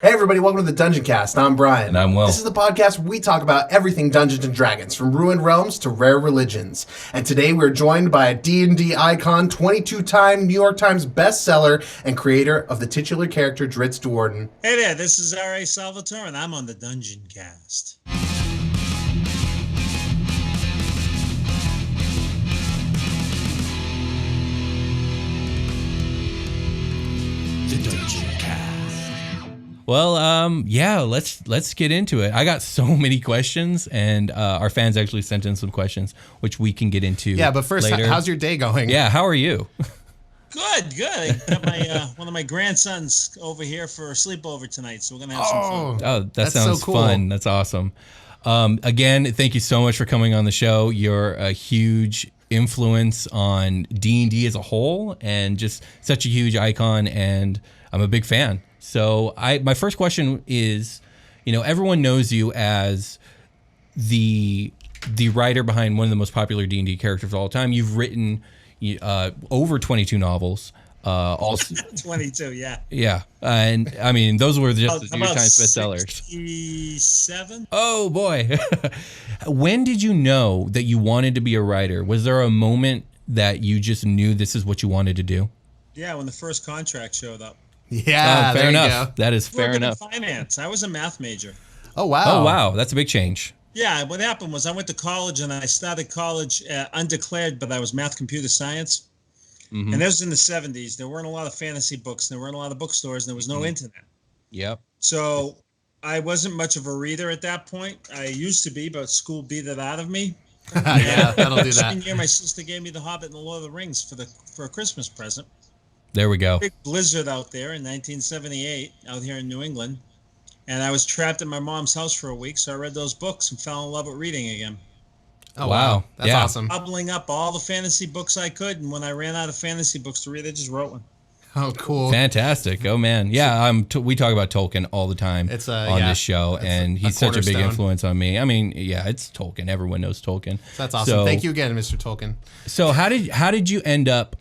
Hey everybody, welcome to the Dungeoncast. I'm Brian. And I'm Will. This is the podcast where we talk about everything Dungeons & Dragons, from ruined realms to rare religions. And today we're joined by a D&D icon, 22-time New York Times bestseller, and creator of the titular character Drizzt Do'urden. Hey there, this is R.A. Salvatore, and I'm on the Dungeoncast. Well, yeah, let's get into it. I got so many questions, and our fans actually sent in some questions, which we can get into. Yeah, but first, later. How's your day going? Yeah, how are you? Good. I got my one of my grandsons over here for a sleepover tonight, so we're gonna have some fun. Oh, that sounds so cool. Fun. That's awesome. Again, thank you so much for coming on the show. You're a huge influence on D&D as a whole, and just such a huge icon, and I'm a big fan. So my first question is, everyone knows you as the writer behind one of the most popular D&D characters of all time. You've written over 22 novels. Also 22, yeah. Yeah, and I mean those were just the New York Times bestsellers. 67. Oh boy, when did you know that you wanted to be a writer? Was there a moment that you just knew this is what you wanted to do? Yeah, when the first contract showed up. Yeah, fair enough. That is fair enough. Finance. I was a math major. Oh wow. Oh wow, that's a big change. Yeah, what happened was I went to college, and I started college undeclared, but I was math computer science. Mm-hmm. And that was in the 70s. There weren't a lot of fantasy books, and there weren't a lot of bookstores, and there was no internet. Yep. So I wasn't much of a reader at that point. I used to be, but school beat it out of me. Yeah, that'll do that. Second year, my sister gave me The Hobbit and The Lord of the Rings for a Christmas present. There we go. Big blizzard out there in 1978 out here in New England. And I was trapped at my mom's house for a week, so I read those books and fell in love with reading again. Oh, wow. That's awesome. Bubbling up all the fantasy books I could, and when I ran out of fantasy books to read, I just wrote one. Oh, cool. Fantastic. Oh, man. Yeah, we talk about Tolkien all the time on this show, and he's such a big influence on me. I mean, yeah, it's Tolkien. Everyone knows Tolkien. That's awesome. So, thank you again, Mr. Tolkien. So how did you end up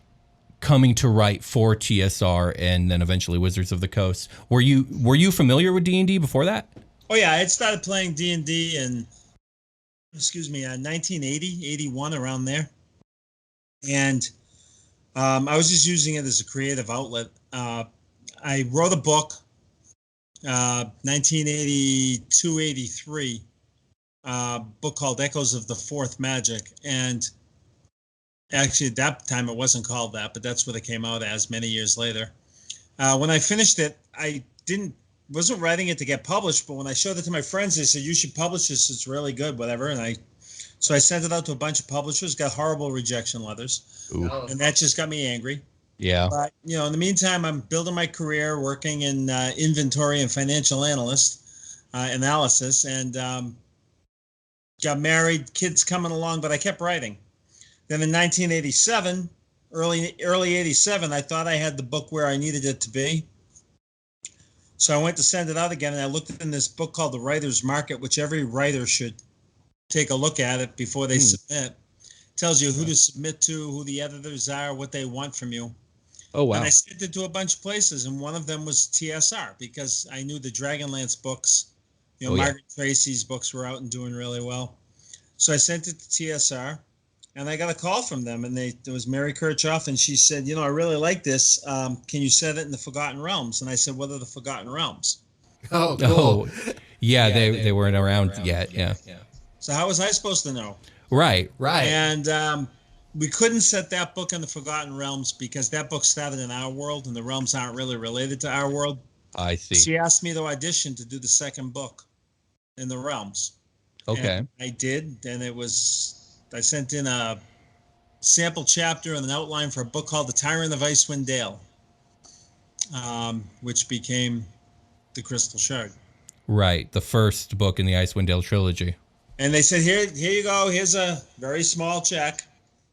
coming to write for TSR and then eventually Wizards of the Coast? Were you familiar with D&D before that? Oh, yeah. I had started playing D&D in 1980, 81, around there. And I was just using it as a creative outlet. I wrote a book, 1982, 83, book called Echoes of the Fourth Magic. And actually, at that time, it wasn't called that, but that's what it came out as many years later. When I finished it, I wasn't writing it to get published, but when I showed it to my friends, they said, "You should publish this. It's really good, whatever." So I sent it out to a bunch of publishers, got horrible rejection letters. Ooh. And that just got me angry. Yeah. But, in the meantime, I'm building my career, working in inventory and financial analysis, and got married, kids coming along, but I kept writing. Then in 1987, early 87, I thought I had the book where I needed it to be. So I went to send it out again, and I looked in this book called The Writer's Market, which every writer should take a look at it before they submit. It tells you who to submit to, who the editors are, what they want from you. Oh, wow. And I sent it to a bunch of places, and one of them was TSR, because I knew the Dragonlance books, Margaret Tracy's books were out and doing really well. So I sent it to TSR. And I got a call from them, and it was Mary Kirchhoff, and she said, I really like this. Can you set it in the Forgotten Realms? And I said, what are the Forgotten Realms? Oh, cool. Oh, yeah, they weren't around yet, yeah. So how was I supposed to know? Right. And we couldn't set that book in the Forgotten Realms because that book started in our world, and the realms aren't really related to our world. I see. She asked me to audition to do the second book in the realms. Okay. And I did, and I sent in a sample chapter and an outline for a book called The Tyrant of Icewind Dale, which became The Crystal Shard. Right, the first book in the Icewind Dale trilogy. And they said, here you go. Here's a very small check.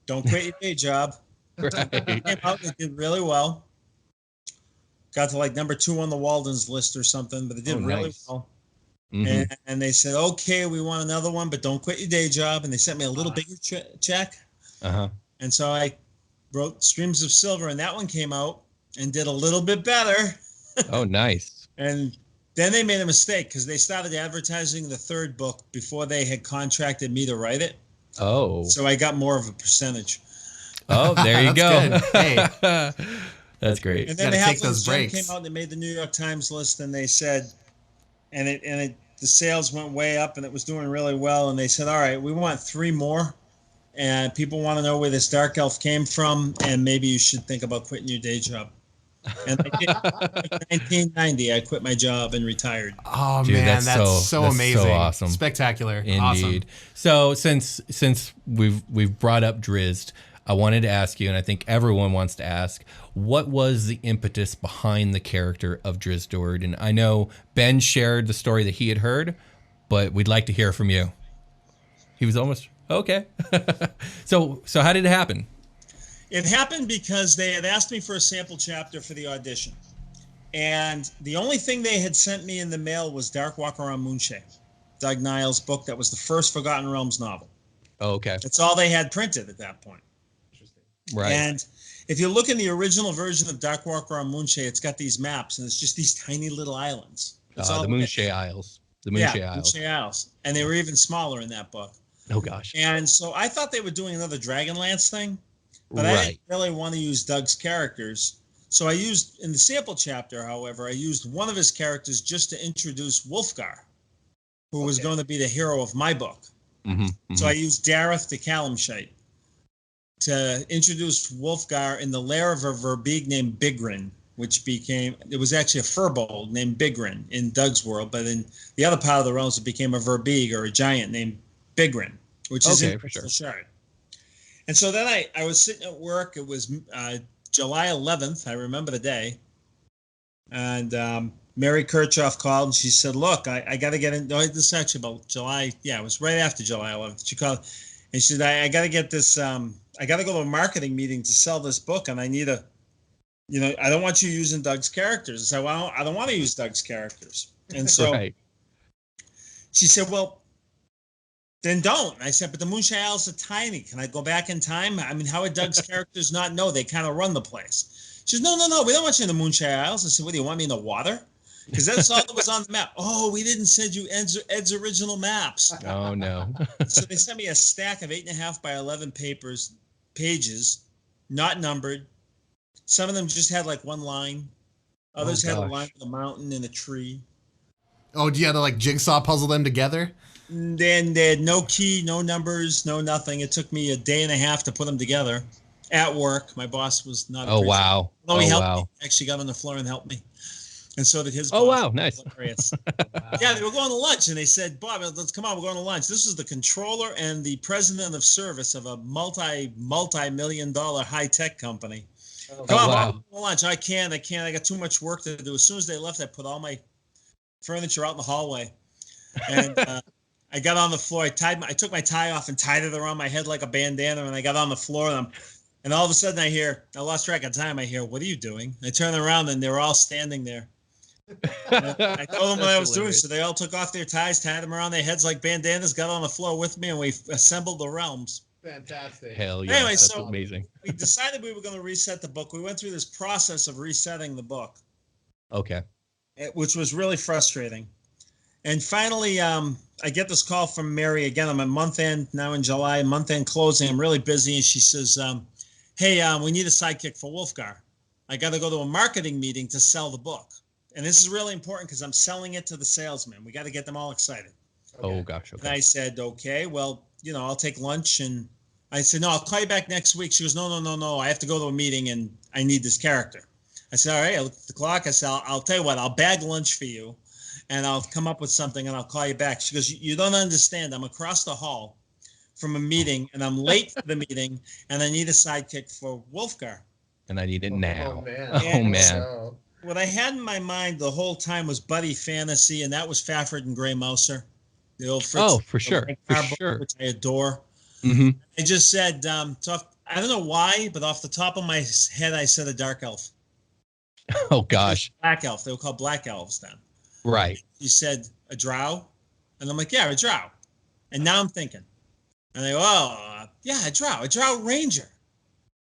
Don't quit your day job. Right. It came out, it did really well. Got to like number 2 on the Walden's list or something, but it did really well. Mm-hmm. And they said, okay, we want another one, but don't quit your day job. And they sent me a little bigger check. Uh-huh. And so I wrote Streams of Silver, and that one came out and did a little bit better. Oh, nice. And Then they made a mistake because they started advertising the third book before they had contracted me to write it. Oh. So I got more of a percentage. Oh, there you go. Good. Hey. That's great. And then Gotta the take Halflings those Gem breaks. came out and they made the New York Times list, and they said, the sales went way up and it was doing really well. And they said, all right, we want 3 more. And people want to know where this dark elf came from, and maybe you should think about quitting your day job. And I did. In 1990, I quit my job and retired. Oh, Dude, man, that's that's amazing. so awesome. Spectacular. Indeed. Awesome. So since we've brought up Drizzt, I wanted to ask you, and I think everyone wants to ask, what was the impetus behind the character of Drizzt Do'urden? I know Ben shared the story that he had heard, but we'd like to hear from you. He was almost okay. So how did it happen? It happened because they had asked me for a sample chapter for the audition. And the only thing they had sent me in the mail was Dark Walk Around Moonshade, Doug Niles' book that was the first Forgotten Realms novel. Oh, okay. That's all they had printed at that point. Right. And if you look in the original version of Dark Walk Around Moonshade, it's got these maps, and it's just these tiny little islands. That's all the Moonshade Isles. The Moonshade Isles. Moonshade Isles. And they were even smaller in that book. Oh, gosh. And so I thought they were doing another Dragonlance thing, but Right. I didn't really want to use Doug's characters. So I used, in the sample chapter, however, I used one of his characters just to introduce Wulfgar, who was going to be the hero of my book. So I used Dareth the Calamshite to introduce Wulfgar in the lair of a Verbeeg named Bigrin, which became, it was actually a furbolg named Bigrin in Doug's world, but in the other part of the realms, it became a Verbeeg, or a giant named Bigrin, which is in Crystal Shard. And so then I was sitting at work. It was July 11th. I remember the day. And Mary Kirchhoff called, and she said, look, I got to get in. No, this is actually about July. Yeah, it was right after July 11th. She called, and she said, I got to get this. I got to go to a marketing meeting to sell this book, and I need a, I don't want you using Doug's characters. I said, well, I don't want to use Doug's characters. And so she said, well, then don't. I said, but the Moonshade Isles are tiny. Can I go back in time? I mean, how would Doug's characters not know? They kind of run the place. She says, no, we don't want you in the Moonshade Isles. I said, what, do you want me in the water? Because that's all that was on the map. Oh, we didn't send you Ed's original maps. Oh, no. So they sent me a stack of 8.5 by 11 pages, not numbered. Some of them just had like one line. Others had a line with a mountain and a tree. Oh, do you have to like jigsaw puzzle them together? Then they had no key, no numbers, no nothing. It took me a day and a half to put them together at work. My boss was not. Oh, wow. No, he helped me. Actually got on the floor and helped me. And so did his boss. Oh, wow. Nice. Yeah, they were going to lunch, and they said, Bob, let's come on, we're going to lunch. This was the controller and the president of service of a multi-million-dollar high-tech company. Come on, Bob, we're going to lunch. I can't. I got too much work to do. As soon as they left, I put all my furniture out in the hallway. And I got on the floor. I took my tie off and tied it around my head like a bandana, and I got on the floor, and all of a sudden I lost track of time. I hear, what are you doing? I turn around, and they're all standing there. I told them what I was doing, so they all took off their ties, tied them around their heads like bandanas, got on the floor with me, and we assembled the realms. Fantastic. Hell yeah. Anyway, that's so amazing. We decided we were going to reset the book. We went through this process of resetting the book. Okay. Which was really frustrating. And finally, I get this call from Mary again. I'm at month end now in July, month end closing. I'm really busy. And she says, hey, we need a sidekick for Wulfgar. I got to go to a marketing meeting to sell the book. And this is really important because I'm selling it to the salesmen. We got to get them all excited. Okay. Oh, gosh. Okay. And I said, okay, well, I'll take lunch. And I said, no, I'll call you back next week. She goes, no. I have to go to a meeting and I need this character. I said, all right. I looked at the clock. I said, I'll tell you what, I'll bag lunch for you and I'll come up with something and I'll call you back. She goes, you don't understand. I'm across the hall from a meeting and I'm late for the meeting and I need a sidekick for Wulfgar. And I need it now. Oh, man. So what I had in my mind the whole time was Buddy Fantasy, and that was Fafford and Gray Mouser. The old Fritz, for sure. For sure. Which I adore. Mm-hmm. I just said, so I don't know why, but off the top of my head, I said a dark elf. Oh, gosh. Black elf. They were called black elves then. Right. You said a drow? And I'm like, yeah, a drow. And now I'm thinking. And they go, oh, yeah, a drow ranger.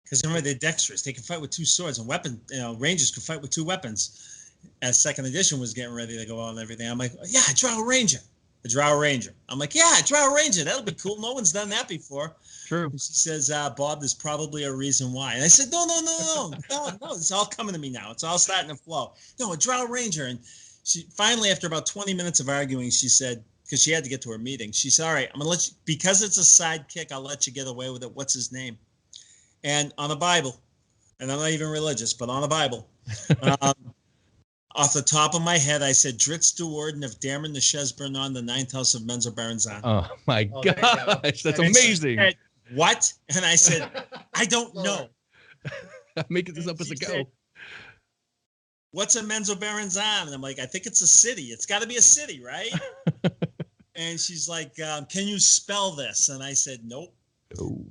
Because remember, they're dexterous. They can fight with two swords and rangers can fight with two weapons. as second edition was getting ready to go out and everything, I'm like, yeah, Drow Ranger. The Drow Ranger. I'm like, yeah, Drow Ranger. That'll be cool. No one's done that before. True. And she says, Bob, there's probably a reason why. And I said, no. It's all coming to me now. It's all starting to flow. No, a Drow Ranger. And she finally, after about 20 minutes of arguing, she said, because she had to get to her meeting, she said, all right, I'm going to let you, because it's a sidekick, I'll let you get away with it. What's his name? And on the Bible, and I'm not even religious, but on the Bible, off the top of my head, I said, Drizzt Do'urden of Dameron the Shesburnon, the ninth house of Menzo Baranzan. Oh, my gosh. That's amazing. Said, what? And I said, I don't know. I'm making this up as I go. What's a Menzo Baranzan? And I'm like, I think it's a city. It's got to be a city, right? And she's like, can you spell this? And I said, nope. Oh.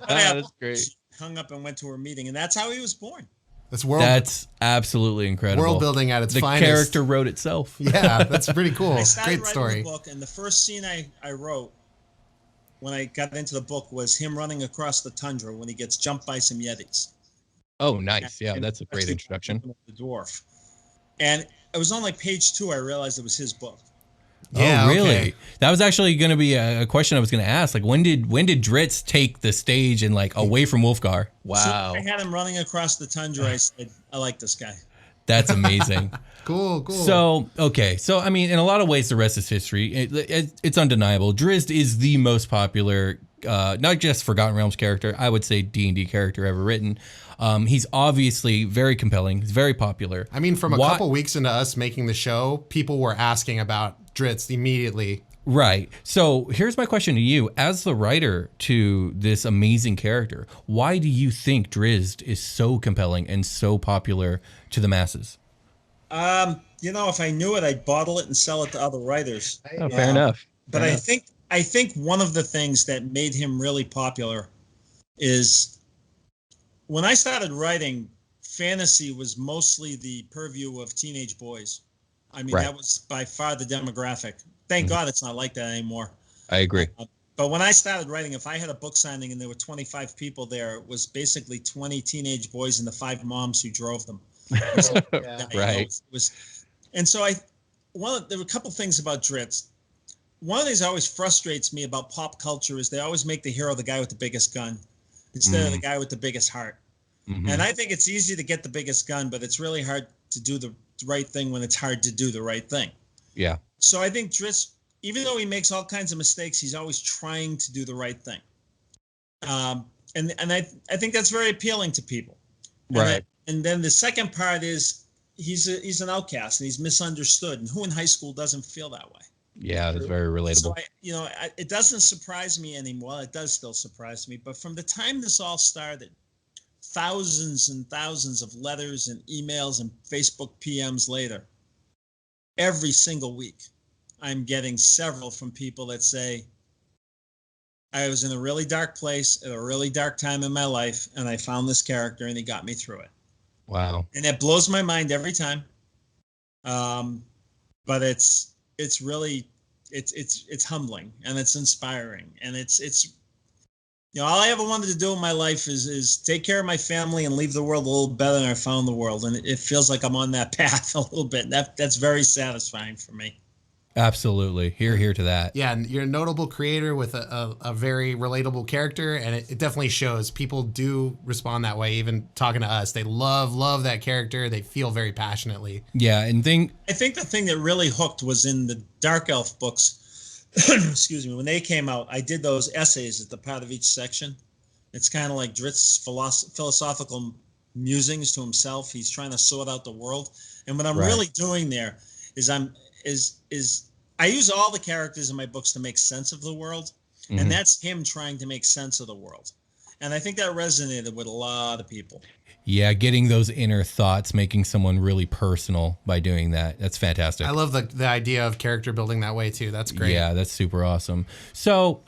That's great. She hung up and went to her meeting. And that's how he was born. That's absolutely incredible. World building at its finest. The character wrote itself. Yeah, that's pretty cool. I started Great story. writing the book, and the first scene I wrote when I got into the book was him running across the tundra when he gets jumped by some Yetis. Oh, nice. Yeah, that's a great introduction. The dwarf. And it was on like page 2 I realized it was his book. Yeah, oh, really? okay. That was actually going to be a question I was going to ask. Like, when did Drizzt take the stage and like away from Wolfgar? Wow. So I had him running across the tundra. I said, I like this guy. That's amazing. Cool. So, okay. So, I mean, in a lot of ways, the rest is history. It's undeniable. Drizzt is the most popular, not just Forgotten Realms character, I would say D&D character ever written. He's obviously very compelling. He's very popular. I mean, from a couple weeks into us making the show, people were asking about Drizzt immediately. Right. So here's my question to you. As the writer to this amazing character, why do you think Drizzt is so compelling and so popular to the masses? If I knew it, I'd bottle it and sell it to other writers. Oh, fair enough. But I think one of the things that made him really popular is when I started writing, fantasy was mostly the purview of teenage boys. I mean, That was by far the demographic. Thank God it's not like that anymore. I agree. But when I started writing, if I had a book signing and there were 25 people there, it was basically 20 teenage boys and the 5 moms who drove them. Right. And so there were a couple things about Drizzt. One of the things that always frustrates me about pop culture is they always make the hero the guy with the biggest gun instead of the guy with the biggest heart. Mm-hmm. And I think it's easy to get the biggest gun, but it's really hard to do the right thing when it's hard to do the right thing. Yeah. So I think Drizzt, even though he makes all kinds of mistakes, he's always trying to do the right thing. And I think that's very appealing to people. Right. And then the second part is he's an outcast and he's misunderstood. And who in high school doesn't feel that way? Yeah, that's very relatable. So it doesn't surprise me anymore. It does still surprise me. But from the time this all started, thousands and thousands of letters and emails and Facebook PMs later, every single week, I'm getting several from people that say, I was in a really dark place at a really dark time in my life, and I found this character, and he got me through it. Wow. And it blows my mind every time. But it's really, it's humbling, and it's inspiring, and it's all I ever wanted to do in my life is take care of my family and leave the world a little better than I found the world. And it feels like I'm on that path a little bit. That's very satisfying for me. Absolutely. Here to that. Yeah, and you're a notable creator with a very relatable character, and it definitely shows. People do respond that way, even talking to us. They love that character. They feel very passionately. Yeah, I think the thing that really hooked was in the Dark Elf books. Excuse me, when they came out, I did those essays at the part of each section. It's kind of like Drizzt's philosophical musings to himself. He's trying to sort out the world. And what I'm really doing there is I use all the characters in my books to make sense of the world. Mm-hmm. And that's him trying to make sense of the world. And I think that resonated with a lot of people. Yeah, getting those inner thoughts, making someone really personal by doing that. That's fantastic. I love the idea of character building that way, too. That's great. Yeah, that's super awesome. So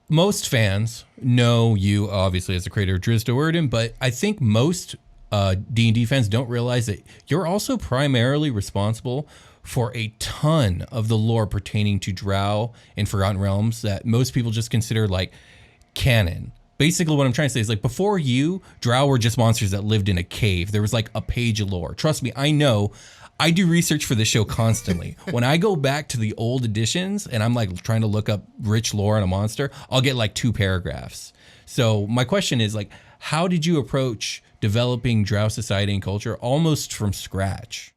most fans know you, obviously, as the creator of Drizzt Do'urden, but I think most D&D fans don't realize that you're also primarily responsible for a ton of the lore pertaining to Drow and Forgotten Realms that most people just consider like canon. basically what I'm trying to say is like before you, Drow were just monsters that lived in a cave. There was like a page of lore. Trust me, I know. I do research for this show constantly. When I go back to the old editions and I'm like trying to look up rich lore on a monster, I'll get like 2 paragraphs. So my question is like, how did you approach developing Drow society and culture almost from scratch?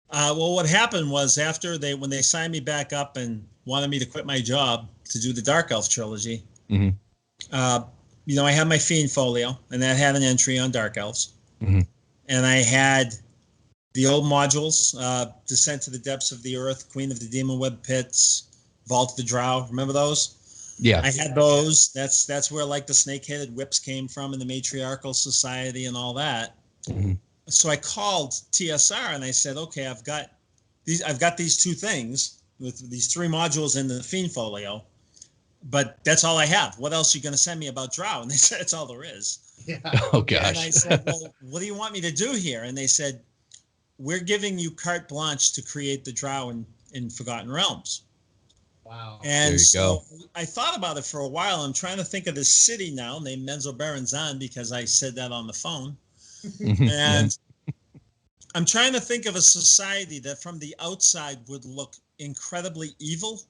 Well, what happened was when they signed me back up and wanted me to quit my job to do the Dark Elf trilogy, Mm-hmm. I had my Fiend folio, and that had an entry on Dark Elves. Mm-hmm. And I had the old modules, Descent to the Depths of the Earth, Queen of the Demon Web Pits, Vault of the Drow. Remember those? Yeah. I had those. That's where like the snake-headed whips came from in the Matriarchal Society and all that. Mm-hmm. So I called TSR and I said, okay, I've got these 2 things with these 3 modules in the Fiend folio, but that's all I have. What else are you going to send me about Drow? And they said, it's all there is. Yeah. Oh, gosh. And I said, well, what do you want me to do here? And they said, we're giving you carte blanche to create the Drow in Forgotten Realms. Wow. And There you go. I thought about it for a while. I'm trying to think of this city now named Menzoberranzan because I said that on the phone. And I'm trying to think of a society that from the outside would look incredibly evil,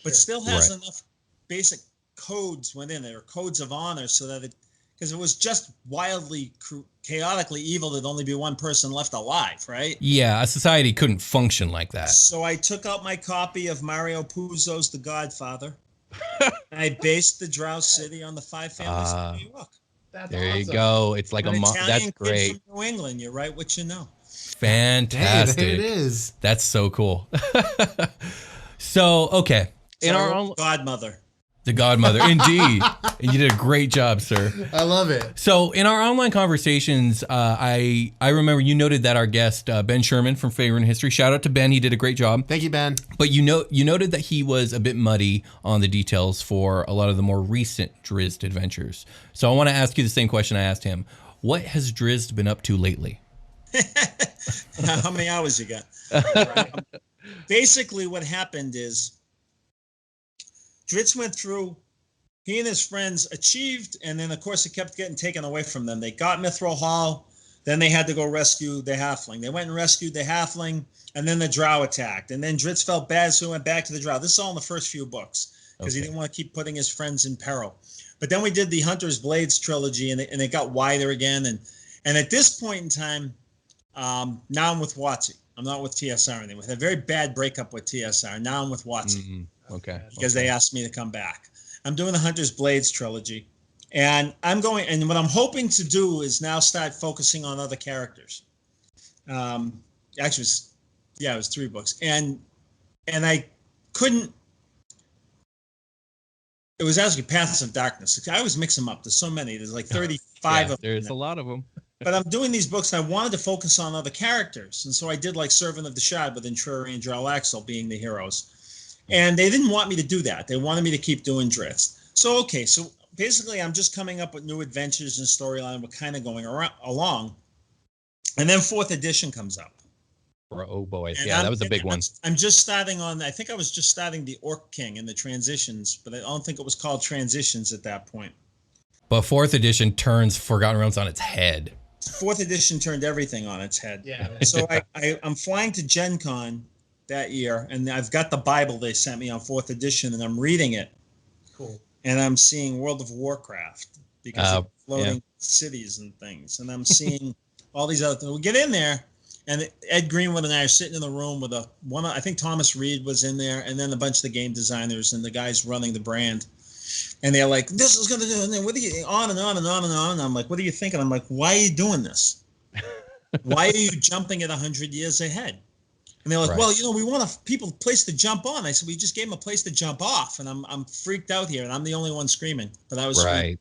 but still has enough basic codes within it, or codes of honor, so that because it was just wildly, chaotically evil, there'd only be one person left alive, right? Yeah, a society couldn't function like that. So I took out my copy of Mario Puzo's The Godfather. And I based the Drow City on the 5 families of New York. That's There you awesome. go. It's like An that's Italian great. kid from New England. You're right, what you know. Fantastic. Hey, there it is. That's so cool. So, okay. In our own, godmother. the godmother, indeed. And you did a great job, sir. I love it. So in our online conversations, I remember you noted that our guest, Ben Sherman from Favorite in History, shout out to Ben, he did a great job. Thank you, Ben. But you noted that he was a bit muddy on the details for a lot of the more recent Drizzt adventures. So I want to ask you the same question I asked him. What has Drizzt been up to lately? How many hours you got? Basically, what happened is Drizzt went through, he and his friends achieved, and then, of course, it kept getting taken away from them. They got Mithril Hall, then they had to go rescue the halfling. They went and rescued the halfling, and then the Drow attacked. And then Drizzt felt bad, so he went back to the Drow. This is all in the first few books, because he didn't want to keep putting his friends in peril. But then we did the Hunter's Blades trilogy, and it got wider again. And at this point in time, now I'm with WotC. I'm not with TSR anymore. We had a very bad breakup with TSR. Now I'm with WotC. Mm-hmm. Okay. Because they asked me to come back. I'm doing the Hunter's Blades trilogy. And what I'm hoping to do is now start focusing on other characters. Actually, it was 3 books. And I couldn't, it was actually Paths of Darkness. I always mix them up. There's so many. There's like 35 of them. There's a lot of them. But I'm doing these books, and I wanted to focus on other characters. And so I did like Servant of the Shard with Intruri and Dralaxel being the heroes. And they didn't want me to do that. They wanted me to keep doing Drizzt. So basically I'm just coming up with new adventures and storyline. We're kind of going along. And then 4th edition comes up. Oh boy. And that was a big one. I'm just starting on, I think I was just starting the Orc King and the Transitions, but I don't think it was called Transitions at that point. But 4th edition turns Forgotten Realms on its head. 4th edition turned everything on its head. Yeah. So I'm flying to Gen Con that year, and I've got the Bible they sent me on 4th edition, and I'm reading it. Cool. And I'm seeing World of Warcraft because of floating cities and things. And I'm seeing all these other things. We get in there, and Ed Greenwood and I are sitting in the room with I think Thomas Reed was in there, and then a bunch of the game designers and the guys running the brand. And they're like, this is going to do, and then what are you, on and on and on and on. And I'm like, what are you thinking? I'm like, why are you doing this? Why are you jumping at 100 years ahead? And they're like, well, we want a place to jump on. I said, we just gave them a place to jump off. And I'm freaked out here, and I'm the only one screaming. But I was screaming.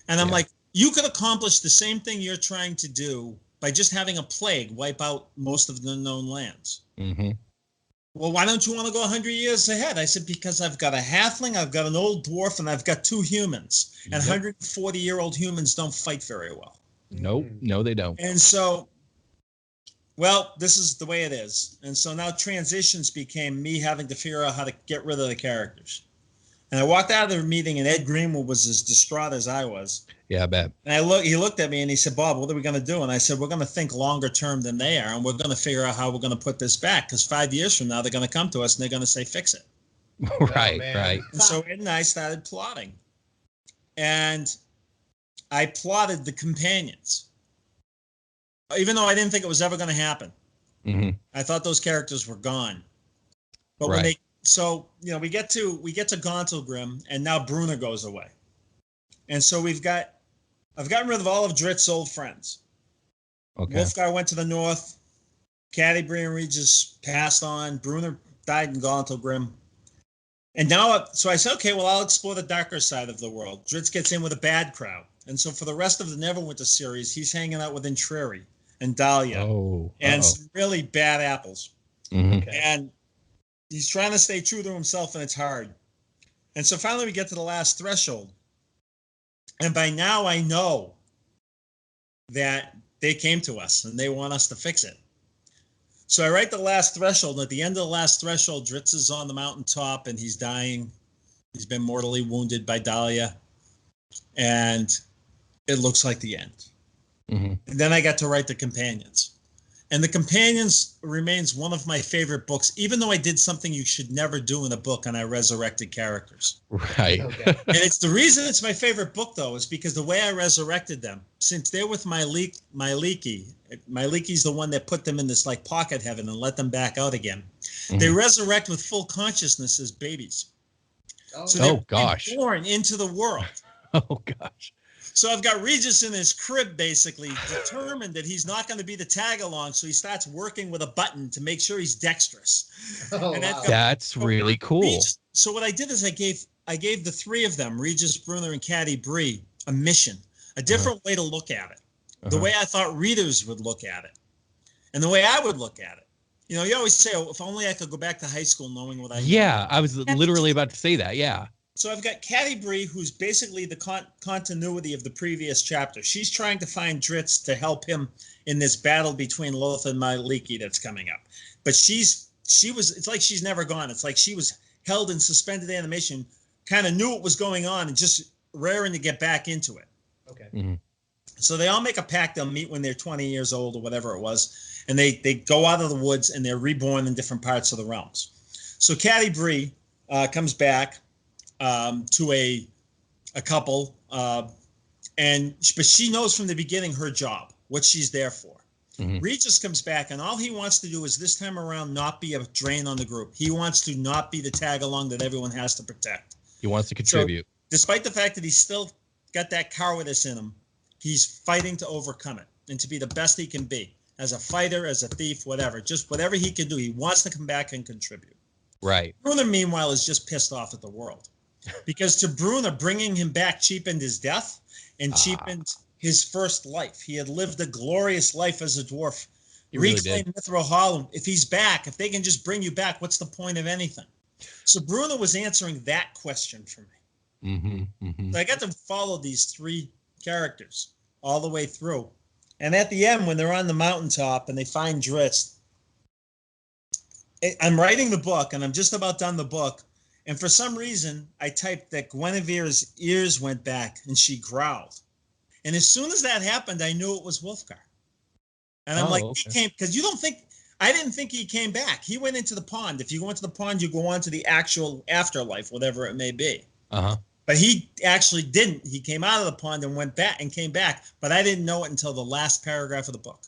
And I'm like, you could accomplish the same thing you're trying to do by just having a plague wipe out most of the known lands. Mm-hmm. Well, why don't you want to go 100 years ahead? I said, because I've got a halfling, I've got an old dwarf, and I've got 2 humans. And 140-year-old humans don't fight very well. Nope. No, they don't. And so, well, this is the way it is. And so now Transitions became me having to figure out how to get rid of the characters. And I walked out of the meeting, and Ed Greenwood was as distraught as I was. Yeah, I bet. And he looked at me and he said, Bob, what are we going to do? And I said, we're going to think longer term than they are, and we're going to figure out how we're going to put this back, because 5 years from now, they're going to come to us and they're going to say, fix it. Right, right. And so Ed and I started plotting. And I plotted the companions, even though I didn't think it was ever going to happen. Mm-hmm. I thought those characters were gone. But right. we get to Gauntlgrim, and now Brunner goes away. And so I've gotten rid of all of Drizzt's old friends. Okay. Wolfgar went to the north. Catti-brie and Regis passed on. Brunner died in Gauntlgrim. And now, so I said, okay, well, I'll explore the darker side of the world. Drizzt gets in with a bad crowd. And so for the rest of the Neverwinter series, he's hanging out with Intriri and Dahlia and some really bad apples. Mm-hmm. Okay. And he's trying to stay true to himself, and it's hard. And so finally we get to the last threshold. And by now I know that they came to us and they want us to fix it. So I write the last threshold. And at the end of the last threshold, Drizzt is on the mountaintop and he's dying. He's been mortally wounded by Dahlia. And it looks like the end. Mm-hmm. And then I got to write the Companions. And the Companions remains one of my favorite books, even though I did something you should never do in a book and I resurrected characters. Right. Okay. And it's the reason it's my favorite book, though, is because the way I resurrected them, since they're with Myleiki. Myleiki's the one that put them in this like pocket heaven and let them back out again. Mm-hmm. They resurrect with full consciousness as babies. So they're born into the world. Oh, gosh. So I've got Regis in his crib, basically determined that he's not going to be the tag along. So he starts working with a button to make sure he's dexterous. Oh, and wow. That's really cool. So what I did is I gave the three of them, Regis, Brunner, and Catti-brie, a mission, a different way to look at it, the way I thought readers would look at it, and the way I would look at it. You know, you always say, oh, if only I could go back to high school knowing what I know. Yeah, I was literally about to say that, yeah. So I've got Catti-brie, who's basically the continuity of the previous chapter. She's trying to find Drizzt to help him in this battle between Loth and Myleiki that's coming up. But it's like she's never gone. It's like she was held in suspended animation, kind of knew what was going on and just raring to get back into it. Okay. Mm-hmm. So they all make a pact. They'll meet when they're 20 years old or whatever it was. And they go out of the woods and they're reborn in different parts of the realms. So Catti-brie comes back to a couple, but she knows from the beginning her job, what she's there for. Mm-hmm. Regis comes back, and all he wants to do is this time around not be a drain on the group. He wants to not be the tag along that everyone has to protect. He wants to contribute. So, despite the fact that he's still got that cowardice in him, he's fighting to overcome it and to be the best he can be as a fighter, as a thief, whatever. Just whatever he can do, he wants to come back and contribute. Right. Brunner, meanwhile, is just pissed off at the world. Because to Brunner, bringing him back cheapened his death and cheapened his first life. He had lived a glorious life as a dwarf. He reclaimed Mithril Hall. If he's back, if they can just bring you back, what's the point of anything? So Brunner was answering that question for me. Mm-hmm, mm-hmm. So I got to follow these three characters all the way through. And at the end, when they're on the mountaintop and they find Drizzt, I'm writing the book, and I'm just about done the book. And for some reason, I typed that Guinevere's ears went back and she growled. And as soon as that happened, I knew it was Wolfgar. And I'm he came, because I didn't think he came back. He went into the pond. If you go into the pond, you go on to the actual afterlife, whatever it may be. Uh-huh. But he actually didn't. He came out of the pond and went back and came back. But I didn't know it until the last paragraph of the book.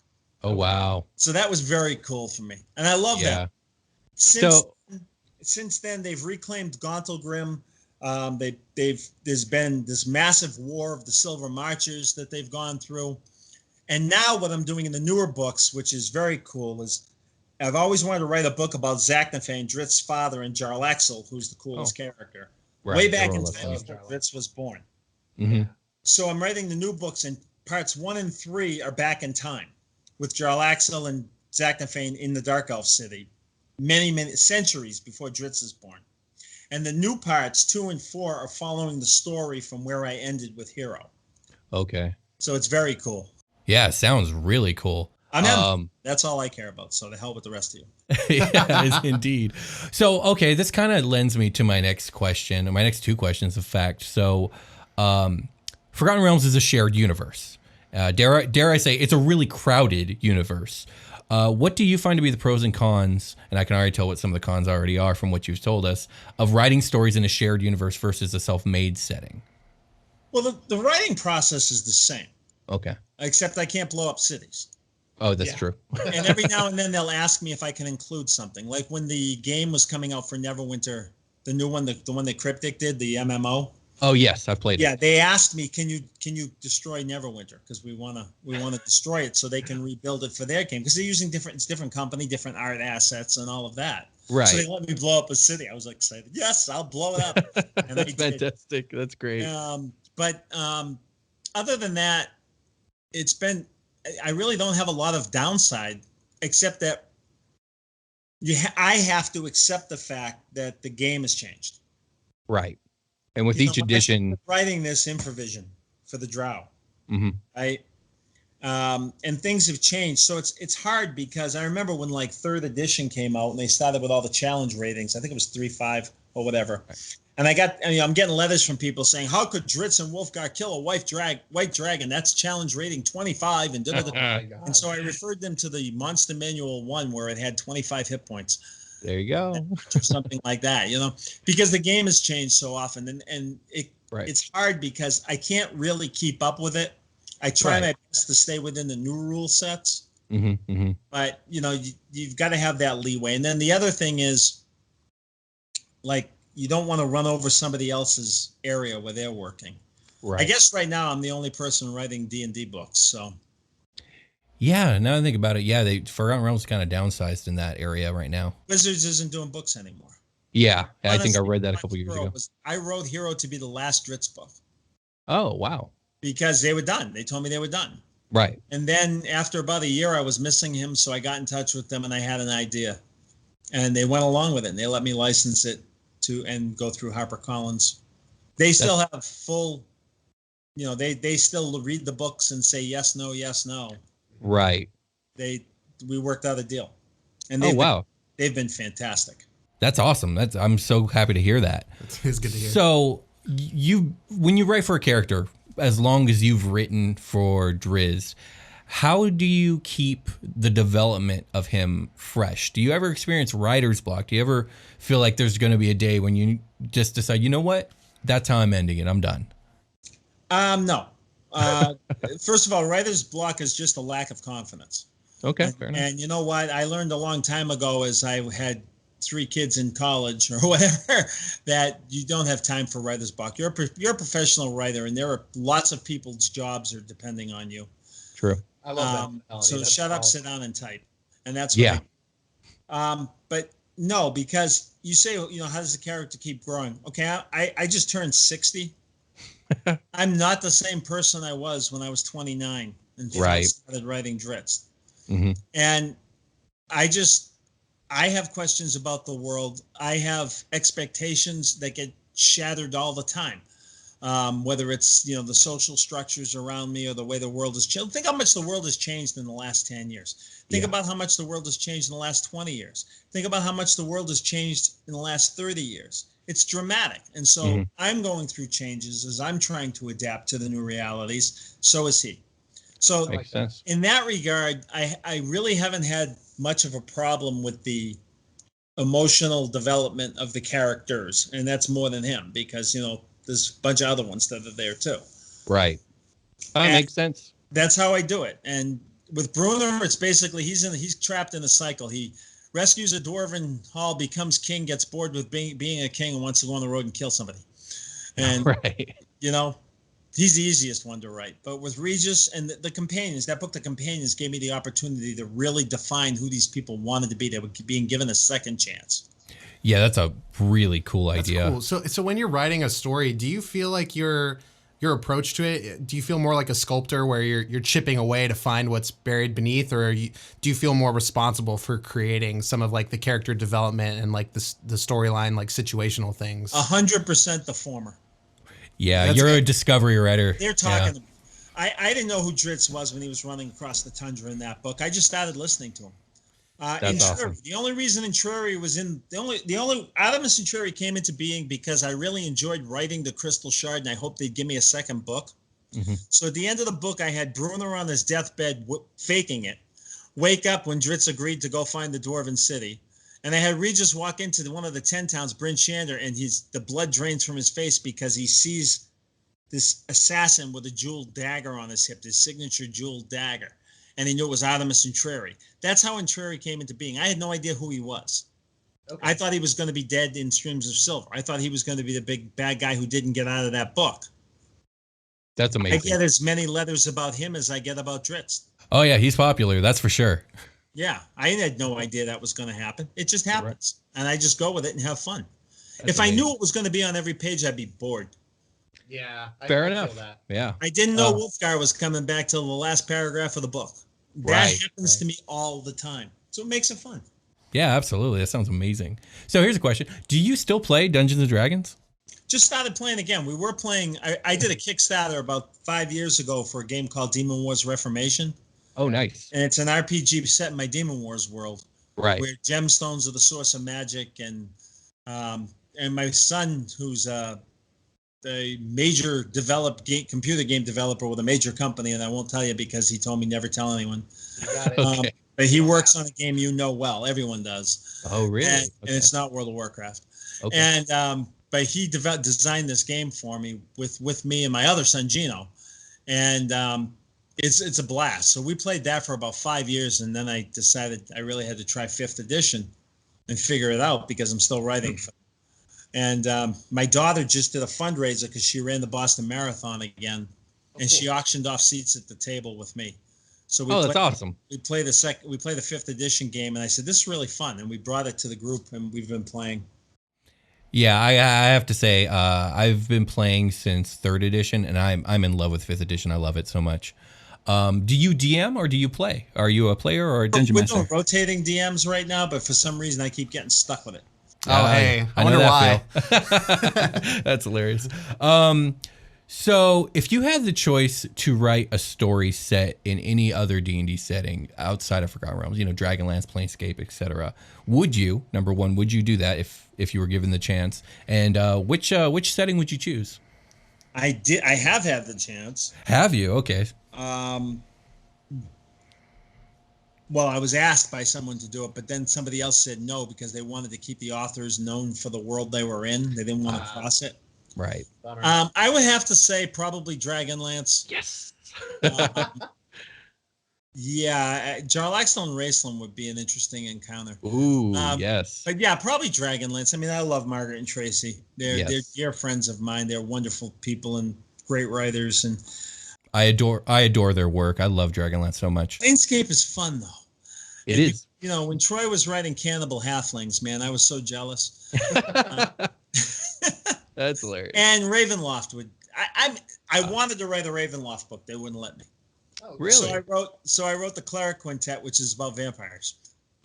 Oh, wow. So that was very cool for me. And I love that. Since then, they've reclaimed Gauntlgrim. There's been this massive war of the Silver Marchers that they've gone through. And now what I'm doing in the newer books, which is very cool, is I've always wanted to write a book about Zaknafein, Drizzt's father, and Jarlaxle, who's the coolest character. Right, way back in time before Drizzt was born. Mm-hmm. So I'm writing the new books, and parts 1 and 3 are back in time with Jarlaxle and Zaknafein in the Dark Elf City. Many centuries before Drizzt is born. And the new parts 2 and 4 are following the story from where I ended with Hero. Okay. So it's very cool. Yeah, sounds really cool. That's all I care about. So to hell with the rest of you. Yes, indeed. So, okay, this kind of lends me to my next question, or my next two questions, in fact. So, Forgotten Realms is a shared universe. Dare I say, it's a really crowded universe. What do you find to be the pros and cons, and I can already tell what some of the cons already are from what you've told us, of writing stories in a shared universe versus a self-made setting? Well, the writing process is the same. Okay. Except I can't blow up cities. Oh, that's true. And every now and then they'll ask me if I can include something. Like when the game was coming out for Neverwinter, the new one, the one that Cryptic did, the MMO. Oh yes, I've played it. Yeah, they asked me, can you destroy Neverwinter, because we wanna destroy it so they can rebuild it for their game, because they're using different company, different art assets, and all of that. Right. So they let me blow up a city. I was like excited. Yes, I'll blow it up. And That's fantastic. That's great. But other than that, I really don't have a lot of downside, except that I have to accept the fact that the game has changed. Right. And with each edition, writing this Improvision for the Drow, right? And things have changed, so it's hard, because I remember when like 3rd edition came out and they started with all the challenge ratings. I think it was 3.5 or whatever. Right. And I'm getting letters from people saying, "How could Drizzt and Wolfgar kill a white dragon? That's challenge rating 25." And and so I referred them to the Monster Manual 1, where it had 25 hit points. There you go. Or something like that, because the game has changed so often, and it's hard because I can't really keep up with it. I try my best to stay within the new rule sets, but you've got to have that leeway. And then the other thing is, like, you don't want to run over somebody else's area where they're working. Right. I guess right now I'm the only person writing D&D books, so. Yeah, now I think about it, Forgotten Realms kind of downsized in that area right now. Wizards isn't doing books anymore. Yeah, I think I read that a couple years ago. I wrote Hero to be the last Drizzt book. Oh, wow. Because they were done. They told me they were done. Right. And then after about a year, I was missing him, so I got in touch with them and I had an idea. And they went along with it, and they let me license it and go through HarperCollins. They still have full, they still read the books and say yes, no. Right. We worked out a deal. And they've been fantastic. That's awesome. I'm so happy to hear that. It's good to hear. So when you write for a character, as long as you've written for Drizzt, how do you keep the development of him fresh? Do you ever experience writer's block? Do you ever feel like there's going to be a day when you just decide, you know what? That's how I'm ending it. I'm done. No. First of all, writer's block is just a lack of confidence. Okay, fair enough. And you know what? I learned a long time ago, as I had 3 kids in college or whatever, that you don't have time for writer's block. You're a professional writer, and there are lots of people's jobs are depending on you. True. I love that. So shut up, sit down, and type. And that's what but no, because you say, how does the character keep growing? Okay, I just turned 60. I'm not the same person I was when I was 29 and started writing Drizzt. And I have questions about the world. I have expectations that get shattered all the time. Whether it's, the social structures around me or the way the world has changed. Think how much the world has changed in the last 10 years. Think about how much the world has changed in the last 20 years. Think about how much the world has changed in the last 30 years. It's dramatic. And so I'm going through changes as I'm trying to adapt to the new realities. So is he. So makes sense. In that regard, I really haven't had much of a problem with the emotional development of the characters. And that's more than him, because, there's a bunch of other ones that are there too. Right. That makes sense. That's how I do it. And with Bruner, it's basically he's trapped in a cycle. He rescues a dwarven hall, becomes king, gets bored with being a king, and wants to go on the road and kill somebody. And he's the easiest one to write. But with Regis and the Companions, that book, The Companions, gave me the opportunity to really define who these people wanted to be. They were being given a second chance. Yeah, that's a really cool idea. That's cool. So when you're writing a story, do you feel like your approach to it, do you feel more like a sculptor where you're chipping away to find what's buried beneath, or do you feel more responsible for creating some of like the character development and like the storyline, like situational things? 100% the former. Yeah, you're a discovery writer. They're talking. I didn't know who Drizzt was when he was running across the tundra in that book. I just started listening to him. That's awesome. The only reason Entreri was in the only Artemis Entreri came into being because I really enjoyed writing the Crystal Shard, and I hoped they'd give me a second book. Mm-hmm. So at the end of the book, I had Bruner on his deathbed faking it, wake up when Drizzt agreed to go find the Dwarven city, and I had Regis walk into one of the 10 towns, Bryn Shander, and the blood drains from his face because he sees this assassin with a jeweled dagger on his hip, his signature jeweled dagger. And he knew it was Artemis Entreri. That's how Entreri came into being. I had no idea who he was. Okay. I thought he was going to be dead in Streams of Silver. I thought he was going to be the big bad guy who didn't get out of that book. That's amazing. I get as many letters about him as I get about Drizzt. Oh, yeah, he's popular. That's for sure. Yeah, I had no idea that was going to happen. It just happens. Right. And I just go with it and have fun. If I knew it was going to be on every page, I'd be bored. Yeah, fair enough. Yeah, I didn't know Wolfgar was coming back till the last paragraph of the book. That happens to me all the time, so it makes it fun. Yeah, absolutely. That sounds amazing. So here's a question: do you still play Dungeons and Dragons? Just started playing again. We were playing. I did a Kickstarter about 5 years ago for a game called Demon Wars Reformation. Oh, nice! And it's an RPG set in my Demon Wars world, right? Where gemstones are the source of magic, and my son, who's a major computer game developer with a major company, and I won't tell you because he told me never tell anyone. Okay. But he works on a game well. Everyone does. Oh, really? And it's not World of Warcraft. Okay. And but he designed this game for me with me and my other son Gino, and it's a blast. So we played that for about 5 years, and then I decided I really had to try 5th edition and figure it out because I'm still writing for. And my daughter just did a fundraiser because she ran the Boston Marathon again, and she auctioned off seats at the table with me. So that's awesome. We play the 5th edition game, and I said this is really fun, and we brought it to the group, and we've been playing. Yeah, I have to say I've been playing since 3rd edition, and I'm in love with 5th edition. I love it so much. Do you DM or do you play? Are you a player or a dungeon master? We're doing rotating DMs right now, but for some reason I keep getting stuck with it. Oh, hey, I wonder why. That's hilarious. So if you had the choice to write a story set in any other D&D setting outside of Forgotten Realms, Dragonlance, Planescape, etc., would you, number one, would you do that if you were given the chance? And which setting would you choose? I have had the chance. Have you? Okay. Well, I was asked by someone to do it, but then somebody else said no because they wanted to keep the authors known for the world they were in. They didn't want to cross it. Right. I would have to say probably Dragonlance. Yes. Yeah, Jarlaxle and Raceland would be an interesting encounter. Ooh, yes. But yeah, probably Dragonlance. I mean, I love Margaret and Tracy. They're dear friends of mine. They're wonderful people and great writers, and I adore their work. I love Dragonlance so much. Planescape is fun though. It is. When Troy was writing Cannibal Halflings, man, I was so jealous. That's hilarious. And Ravenloft would. I wanted to write a Ravenloft book. They wouldn't let me. Oh, really? So I wrote the Cleric Quintet, which is about vampires.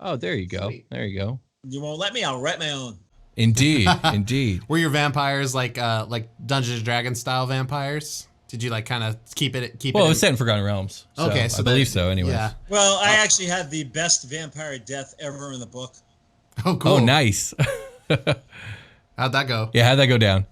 Oh, there you go. Sweet. There you go. You won't let me? I'll write my own. Indeed, indeed. Were your vampires like Dungeons and Dragons style vampires? Did you kind of keep it? Well, it was set in Forgotten Realms. So okay, so I believe so. Anyways. Yeah. Well, I actually had the best vampire death ever in the book. Oh, cool. Oh, nice. How'd that go? Yeah, how'd that go down?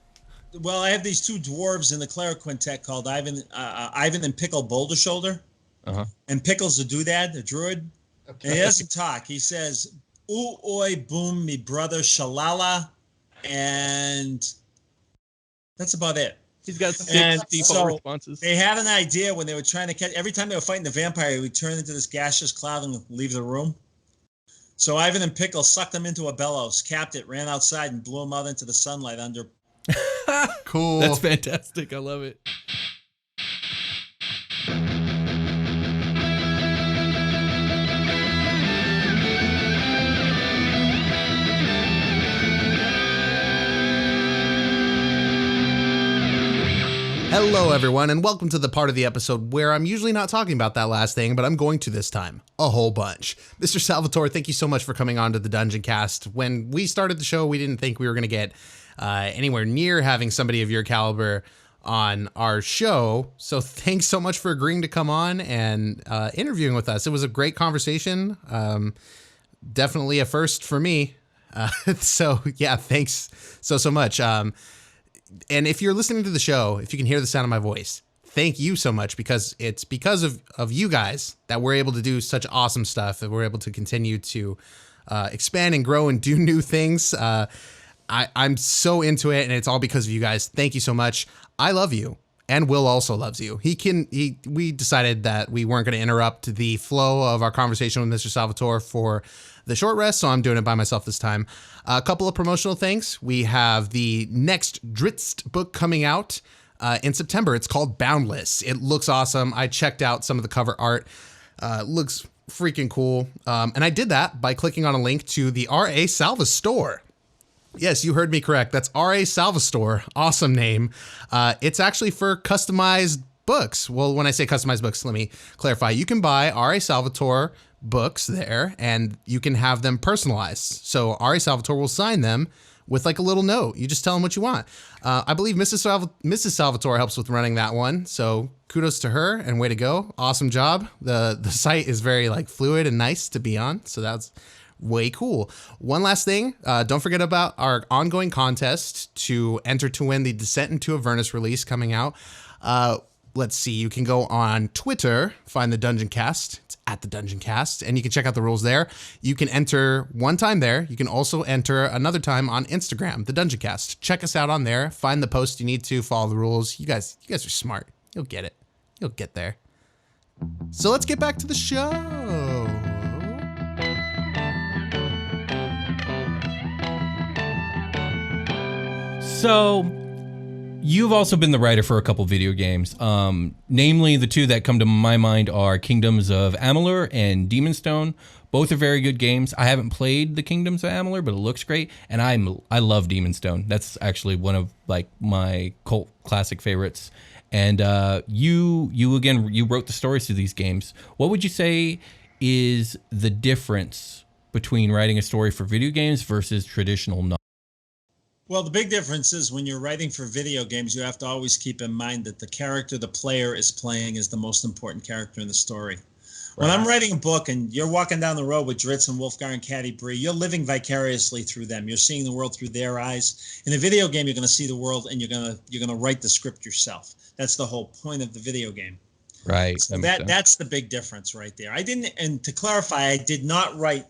Well, I have these two dwarves in the Cleric Quintet called Ivan and Pickle Boulder Shoulder. Uh-huh. And Pickle's a doodad, a druid. Okay. And he doesn't talk. He says, ooh, oi, boom, me brother, shalala. And that's about it. He's got 6 default responses. They had an idea when they were trying to catch. Every time they were fighting the vampire, he would turn into this gaseous cloud and leave the room. So Ivan and Pickle sucked him into a bellows, capped it, ran outside, and blew him out into the sunlight under. Cool. That's fantastic. I love it. Hello, everyone, and welcome to the part of the episode where I'm usually not talking about that last thing, but I'm going to this time. A whole bunch. Mr. Salvatore, thank you so much for coming on to the Dungeoncast. When we started the show, we didn't think we were going to get anywhere near having somebody of your caliber on our show. So thanks so much for agreeing to come on and interviewing with us. It was a great conversation. Definitely a first for me. So yeah, thanks so much. And if you're listening to the show, if you can hear the sound of my voice, thank you so much, because it's because of you guys that we're able to do such awesome stuff, and we're able to continue to expand and grow and do new things. I'm so into it, and it's all because of you guys. Thank you so much. I love you, and Will also loves you. We decided that we weren't going to interrupt the flow of our conversation with Mr. Salvatore for the short rest, so I'm doing it by myself this time. A couple of promotional things. We have the next Drizzt book coming out in September. It's called Boundless. It looks awesome. I checked out some of the cover art. Looks freaking cool. And I did that by clicking on a link to the R.A. Salva store. Yes, you heard me correct. That's R.A. Salva store. Awesome name. It's actually for customized books. Well, when I say customized books, let me clarify. You can buy R.A. Salvatore books there, and you can have them personalized. So R.A. Salvatore will sign them with like a little note. You just tell them what you want. I believe Mrs. Salvatore helps with running that one. So kudos to her, and way to go. Awesome job. The site is very like fluid and nice to be on. So that's way cool. One last thing. Don't forget about our ongoing contest to enter to win the Descent into Avernus release coming out. Let's see. You can go on Twitter, find the Dungeoncast. It's at the Dungeoncast, and you can check out the rules there. You can enter one time there. You can also enter another time on Instagram, the Dungeoncast. Check us out on there. Find the post you need to. Follow the rules. You guys are smart. You'll get it. You'll get there. So let's get back to the show. So, you've also been the writer for a couple video games. Namely, the two that come to my mind are Kingdoms of Amalur and Demon's Stone. Both are very good games. I haven't played the Kingdoms of Amalur, but it looks great, and I love Demon's Stone. That's actually one of like my cult classic favorites. And you wrote the stories to these games. What would you say is the difference between writing a story for video games versus traditional novels? Well, the big difference is when you're writing for video games, you have to always keep in mind that the character the player is playing is the most important character in the story. Right. When I'm writing a book and you're walking down the road with Drizzt and Wolfgar and Caddy Bree, you're living vicariously through them. You're seeing the world through their eyes. In a video game, you're going to see the world, and you're going to write the script yourself. That's the whole point of the video game. Right. So that's the big difference right there. And to clarify, I did not write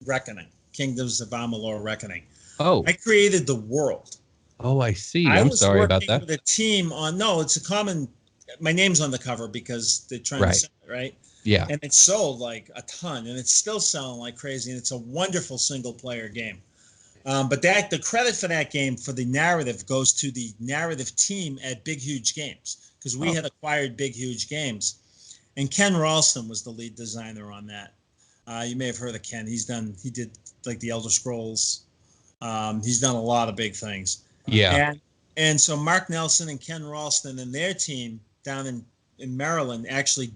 Reckoning, Kingdoms of Amalur Reckoning. Oh. I created the world. Oh, I see. I'm sorry about that. I was working with a team on, it's a common, my name's on the cover because they're trying to sell it, right? Yeah. And it sold like a ton, and it's still selling like crazy, and it's a wonderful single-player game. But the credit for that game, for the narrative, goes to the narrative team at Big Huge Games, because we had acquired Big Huge Games. And Ken Ralston was the lead designer on that. You may have heard of Ken. He did like the Elder Scrolls. He's done a lot of big things. Yeah. And so Mark Nelson and Ken Ralston and their team down in Maryland actually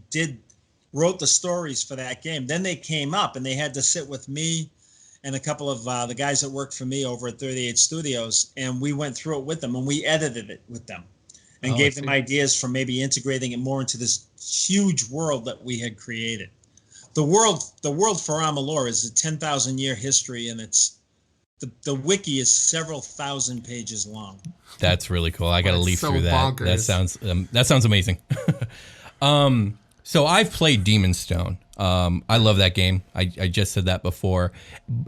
wrote the stories for that game. Then they came up and they had to sit with me and a couple of the guys that worked for me over at 38 Studios, and we went through it with them, and we edited it with them and gave them ideas for maybe integrating it more into this huge world that we had created. The world for Amalur is a 10,000-year history, and it's the wiki is several thousand pages long. That's really cool. I got to leaf through that. Bonkers. That sounds amazing. So I've played Demon's Stone. I love that game. I just said that before.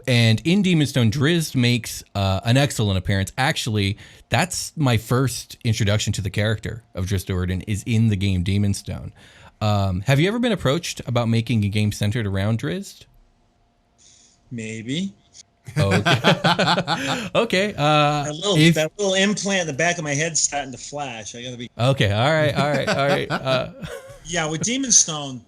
And in Demon's Stone, Drizzt makes an excellent appearance. Actually, that's my first introduction to the character of Drizzt Do'urden is in the game Demon's Stone. Have you ever been approached about making a game centered around Drizzt? Maybe. Oh, okay. Okay. That little implant in the back of my head's starting to flash. I gotta be. Okay. All right. Yeah, with Demon's Stone,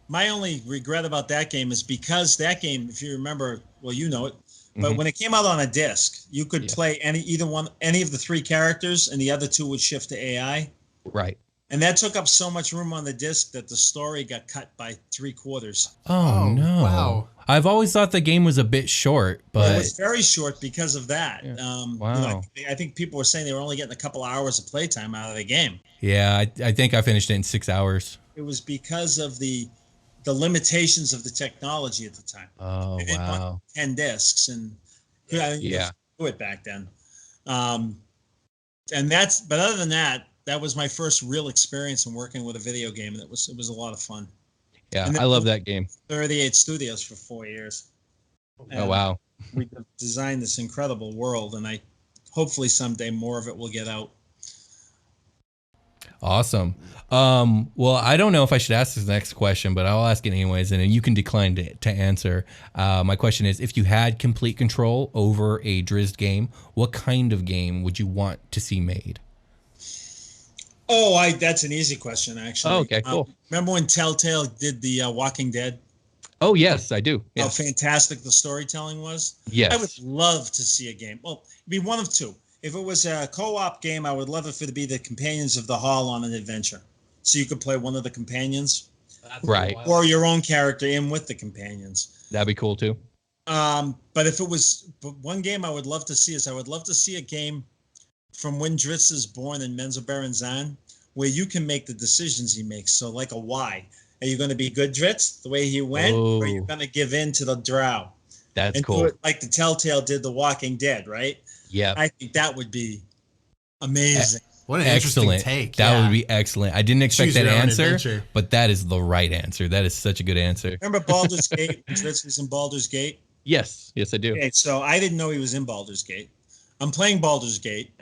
my only regret about that game is because that game, if you remember, well, you know it, but when it came out on a disc, you could play any of the three characters, and the other two would shift to AI. Right. And that took up so much room on the disc that the story got cut by 3/4. Oh, no. Wow. I've always thought the game was a bit short, but It was very short because of that. Yeah. Wow. I think people were saying they were only getting a couple hours of playtime out of the game. yeah, I think I finished it in 6 hours. It was because of the limitations of the technology at the time. Oh, They didn't want wow. 10 discs, and Yeah. do it back then. But other than that, that was my first real experience in working with a video game, and it was a lot of fun. Yeah, And then I love that game. 38 Studios for 4 years. Oh, wow. We designed this incredible world, and hopefully someday more of it will get out. Awesome. Well, I don't know if I should ask this next question, but I'll ask it anyways, and you can decline to answer. My question is, if you had complete control over a Drizzt game, what kind of game would you want to see made? Oh, that's an easy question, actually. Oh, okay, cool. Remember when Telltale did the Walking Dead? Oh, yes, I do. How Yes. fantastic the storytelling was? Yes. I would love to see a game. Well, it'd be one of two. If it was a co-op game, I would love it for it to be the companions of the Hall on an adventure. So you could play one of the companions. Right. Or your own character in with the companions. That'd be cool, too. But one game I would love to see a game from when Drizzt is born in Menzoberranzan, where you can make the decisions he makes. So like a Y. Are you going to be good Drizzt, the way he went, or are you going to give in to the Drow? That's and cool. do it like the Telltale did the Walking Dead, right? Yeah. I think that would be amazing. What an Excellent. interesting take. That yeah. would be excellent. I didn't expect Choose that your own answer, adventure. but that is the right answer. That is such a good answer. Remember Baldur's Gate? Drizzt was in Baldur's Gate? Yes. Yes, I do. Okay, so I didn't know he was in Baldur's Gate. I'm playing Baldur's Gate,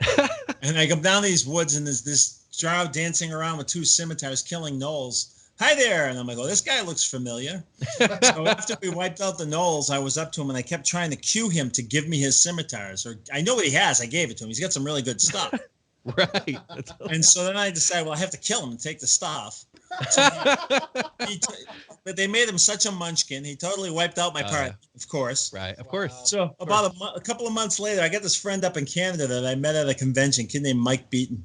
and I come down these woods, and there's this Drow dancing around with 2 scimitars killing gnolls. Hi there. And I'm like, oh, this guy looks familiar. So after we wiped out the gnolls, I was up to him, and I kept trying to cue him to give me his scimitars. Or I know what he has. I gave it to him. He's got some really good stuff. Right. And so then I decided, well, I have to kill him and take the stuff. So but they made him such a munchkin. He totally wiped out my party, of course. Right. Of course. So about a couple of months later, I get this friend up in Canada that I met at a convention, a kid named Mike Beaton.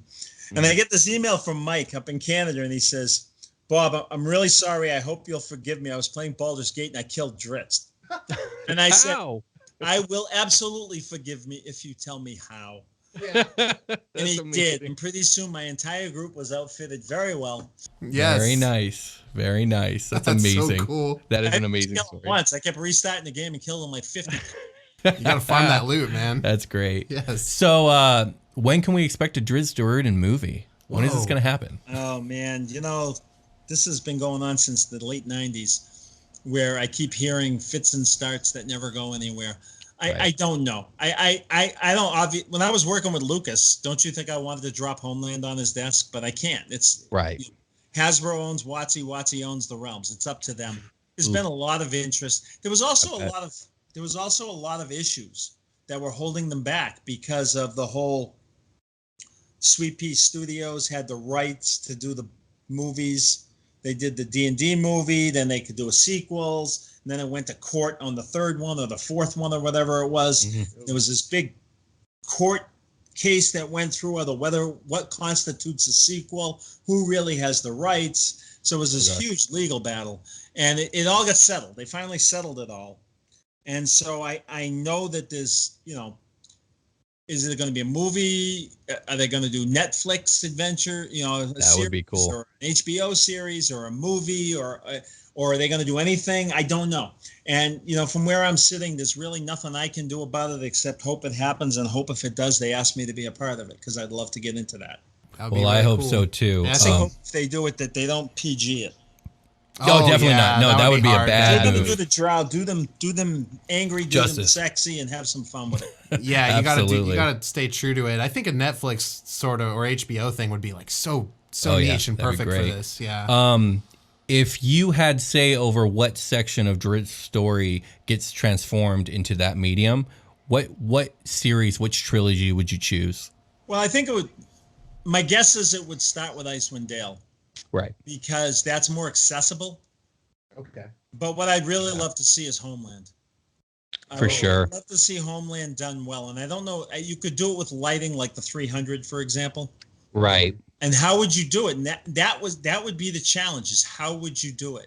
And I get this email from Mike up in Canada, and he says, Bob, I'm really sorry. I hope you'll forgive me. I was playing Baldur's Gate, and I killed Drizzt. And I said, I will absolutely forgive me if you tell me how. Yeah. And he did. And pretty soon, my entire group was outfitted very well. Yes. Very nice. Very nice. That's amazing. So cool. That is an I amazing killed story. him once. I kept restarting the game and killed him like 50. You gotta find that loot, man. That's great. Yes. So, when can we expect a Drizzt Do'urden movie? When is this Whoa. going to happen? Oh, man. This has been going on since the late 90s, where I keep hearing fits and starts that never go anywhere. I don't know. I don't. When I was working with Lucas, don't you think I wanted to drop Homeland on his desk? But I can't. It's Right. Hasbro owns WotC. WotC owns the Realms. It's up to them. There's been a lot of interest. There was also a lot of issues that were holding them back because of the whole Sweet Pea Studios had the rights to do the movies. They did the D&D movie, then they could do a sequels, and then it went to court on the 3rd one or the 4th one or whatever it was. Mm-hmm. There was this big court case that went through what constitutes a sequel, who really has the rights. So it was this huge legal battle, and it all got settled. They finally settled it all. And so I know that there's, is it going to be a movie? Are they going to do Netflix adventure? That would be cool. Or an HBO series or a movie or are they going to do anything? I don't know. And, from where I'm sitting, there's really nothing I can do about it except hope it happens and hope if it does, they ask me to be a part of it because I'd love to get into that. Well, really I hope so too. And I hope if they do it, that they don't PG it. Oh, definitely not. No, that would be a bad. They're going to do the Drow, do them angry, do them sexy, and have some fun with it. Yeah, you gotta stay true to it. I think a Netflix sort of or HBO thing would be like so niche and perfect for this. Yeah. If you had say over what section of Drizzt's story gets transformed into that medium, what series, which trilogy would you choose? Well, I think it would. My guess is it would start with Icewind Dale. Right. Because that's more accessible. Okay. But what I'd really love to see is Homeland. For sure. I'd love to see Homeland done well. And I don't know, you could do it with lighting like the 300, for example. Right. And how would you do it? And that would be the challenge, is how would you do it?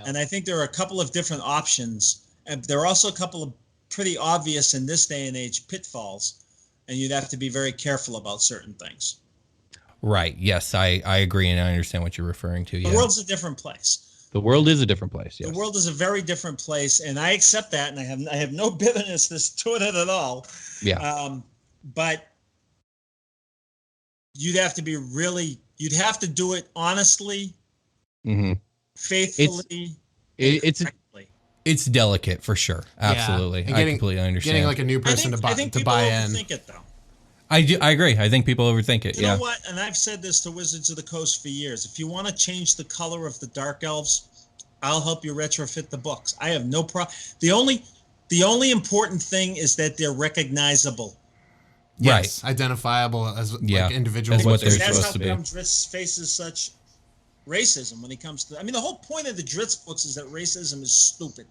And I think there are a couple of different options. And there are also a couple of pretty obvious in this day and age pitfalls. And you'd have to be very careful about certain things. Right. Yes, I agree, and I understand what you're referring to. The world's a different place. The world is a different place. Yes. The world is a very different place, and I accept that, and I have no bitterness toward it at all. Yeah. But you'd have to be you'd have to do it honestly, faithfully. It's delicate for sure. Absolutely. Yeah. I completely understand. Getting like a new person to buy in. I think people overthink it, though. I agree. I think people overthink it. You know what? And I've said this to Wizards of the Coast for years. If you want to change the color of the Dark Elves, I'll help you retrofit the books. I have no problem. The only important thing is that they're recognizable. Yes, right. Identifiable as like individuals. As what they're supposed to be. That's how Drizzt faces such racism when he comes to. I mean, the whole point of the Drizzt books is that racism is stupid.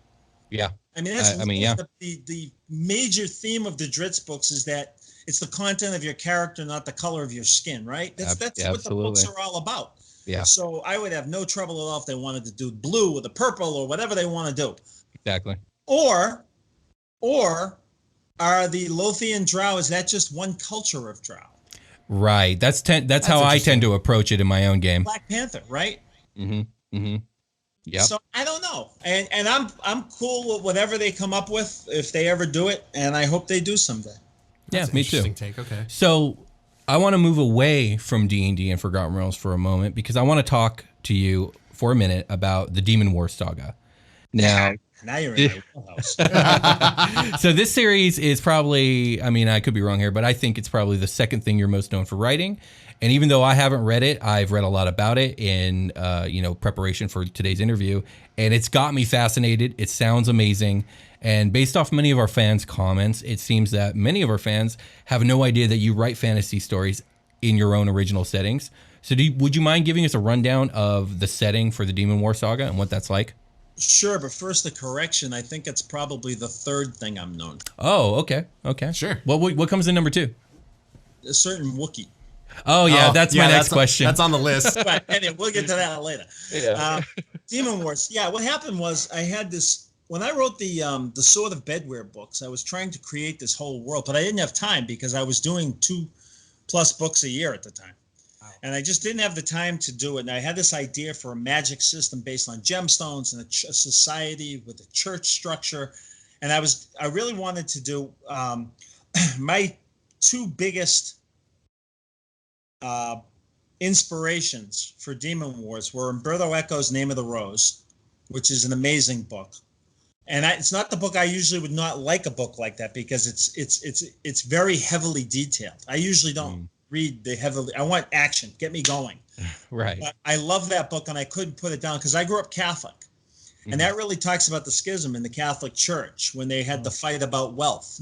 Yeah. I mean, that's the major theme of the Drizzt books is that it's the content of your character, not the color of your skin, right? That's what the books are all about. Yeah. So I would have no trouble at all if they wanted to do blue or the purple or whatever they want to do. Exactly. Or are the Lothian Drow, is that just one culture of Drow? Right. That's how I tend to approach it in my own game. Black Panther, right? Yeah. So I don't know, and I'm cool with whatever they come up with if they ever do it, and I hope they do someday. Yeah, me too. Take. Okay. So I want to move away from D&D and Forgotten Realms for a moment because I want to talk to you for a minute about the Demon War Saga. Now you're in my wheelhouse. So this series is probably, I mean, I could be wrong here, but I think it's probably the second thing you're most known for writing. And even though I haven't read it, I've read a lot about it in, preparation for today's interview. And it's got me fascinated. It sounds amazing. And based off many of our fans' comments, it seems that many of our fans have no idea that you write fantasy stories in your own original settings. So would you mind giving us a rundown of the setting for the Demon War Saga and what that's like? Sure, but first a correction. I think it's probably the third thing I'm known. Oh, okay. Sure. What comes in number 2? A certain Wookiee. Oh, yeah, that's my next question. That's on the list. Right, anyway, we'll get to that later. Yeah. Demon Wars. Yeah, what happened was I had this... When I wrote the Sword of Bedware books, I was trying to create this whole world, but I didn't have time because I was doing 2+ books a year at the time. Wow. And I just didn't have the time to do it. And I had this idea for a magic system based on gemstones and a society with a church structure. And I really wanted to do my 2 biggest inspirations for Demon Wars were Umberto Eco's Name of the Rose, which is an amazing book. And it's not the book I usually would not like a book like that because it's very heavily detailed. I usually don't read the heavily. I want action. Get me going. Right. But I love that book and I couldn't put it down because I grew up Catholic. And that really talks about the schism in the Catholic Church when they had the fight about wealth.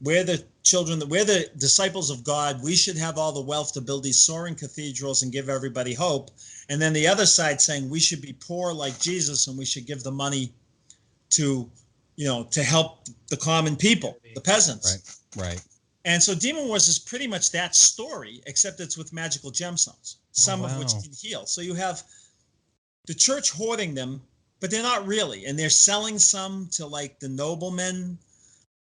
We're the children, we're the disciples of God. We should have all the wealth to build these soaring cathedrals and give everybody hope. And then the other side saying we should be poor like Jesus and we should give the money to help the common people, the peasants. Right. And so Demon Wars is pretty much that story, except it's with magical gemstones, some of which can heal. So you have the church hoarding them, but they're not really. And they're selling some to like the noblemen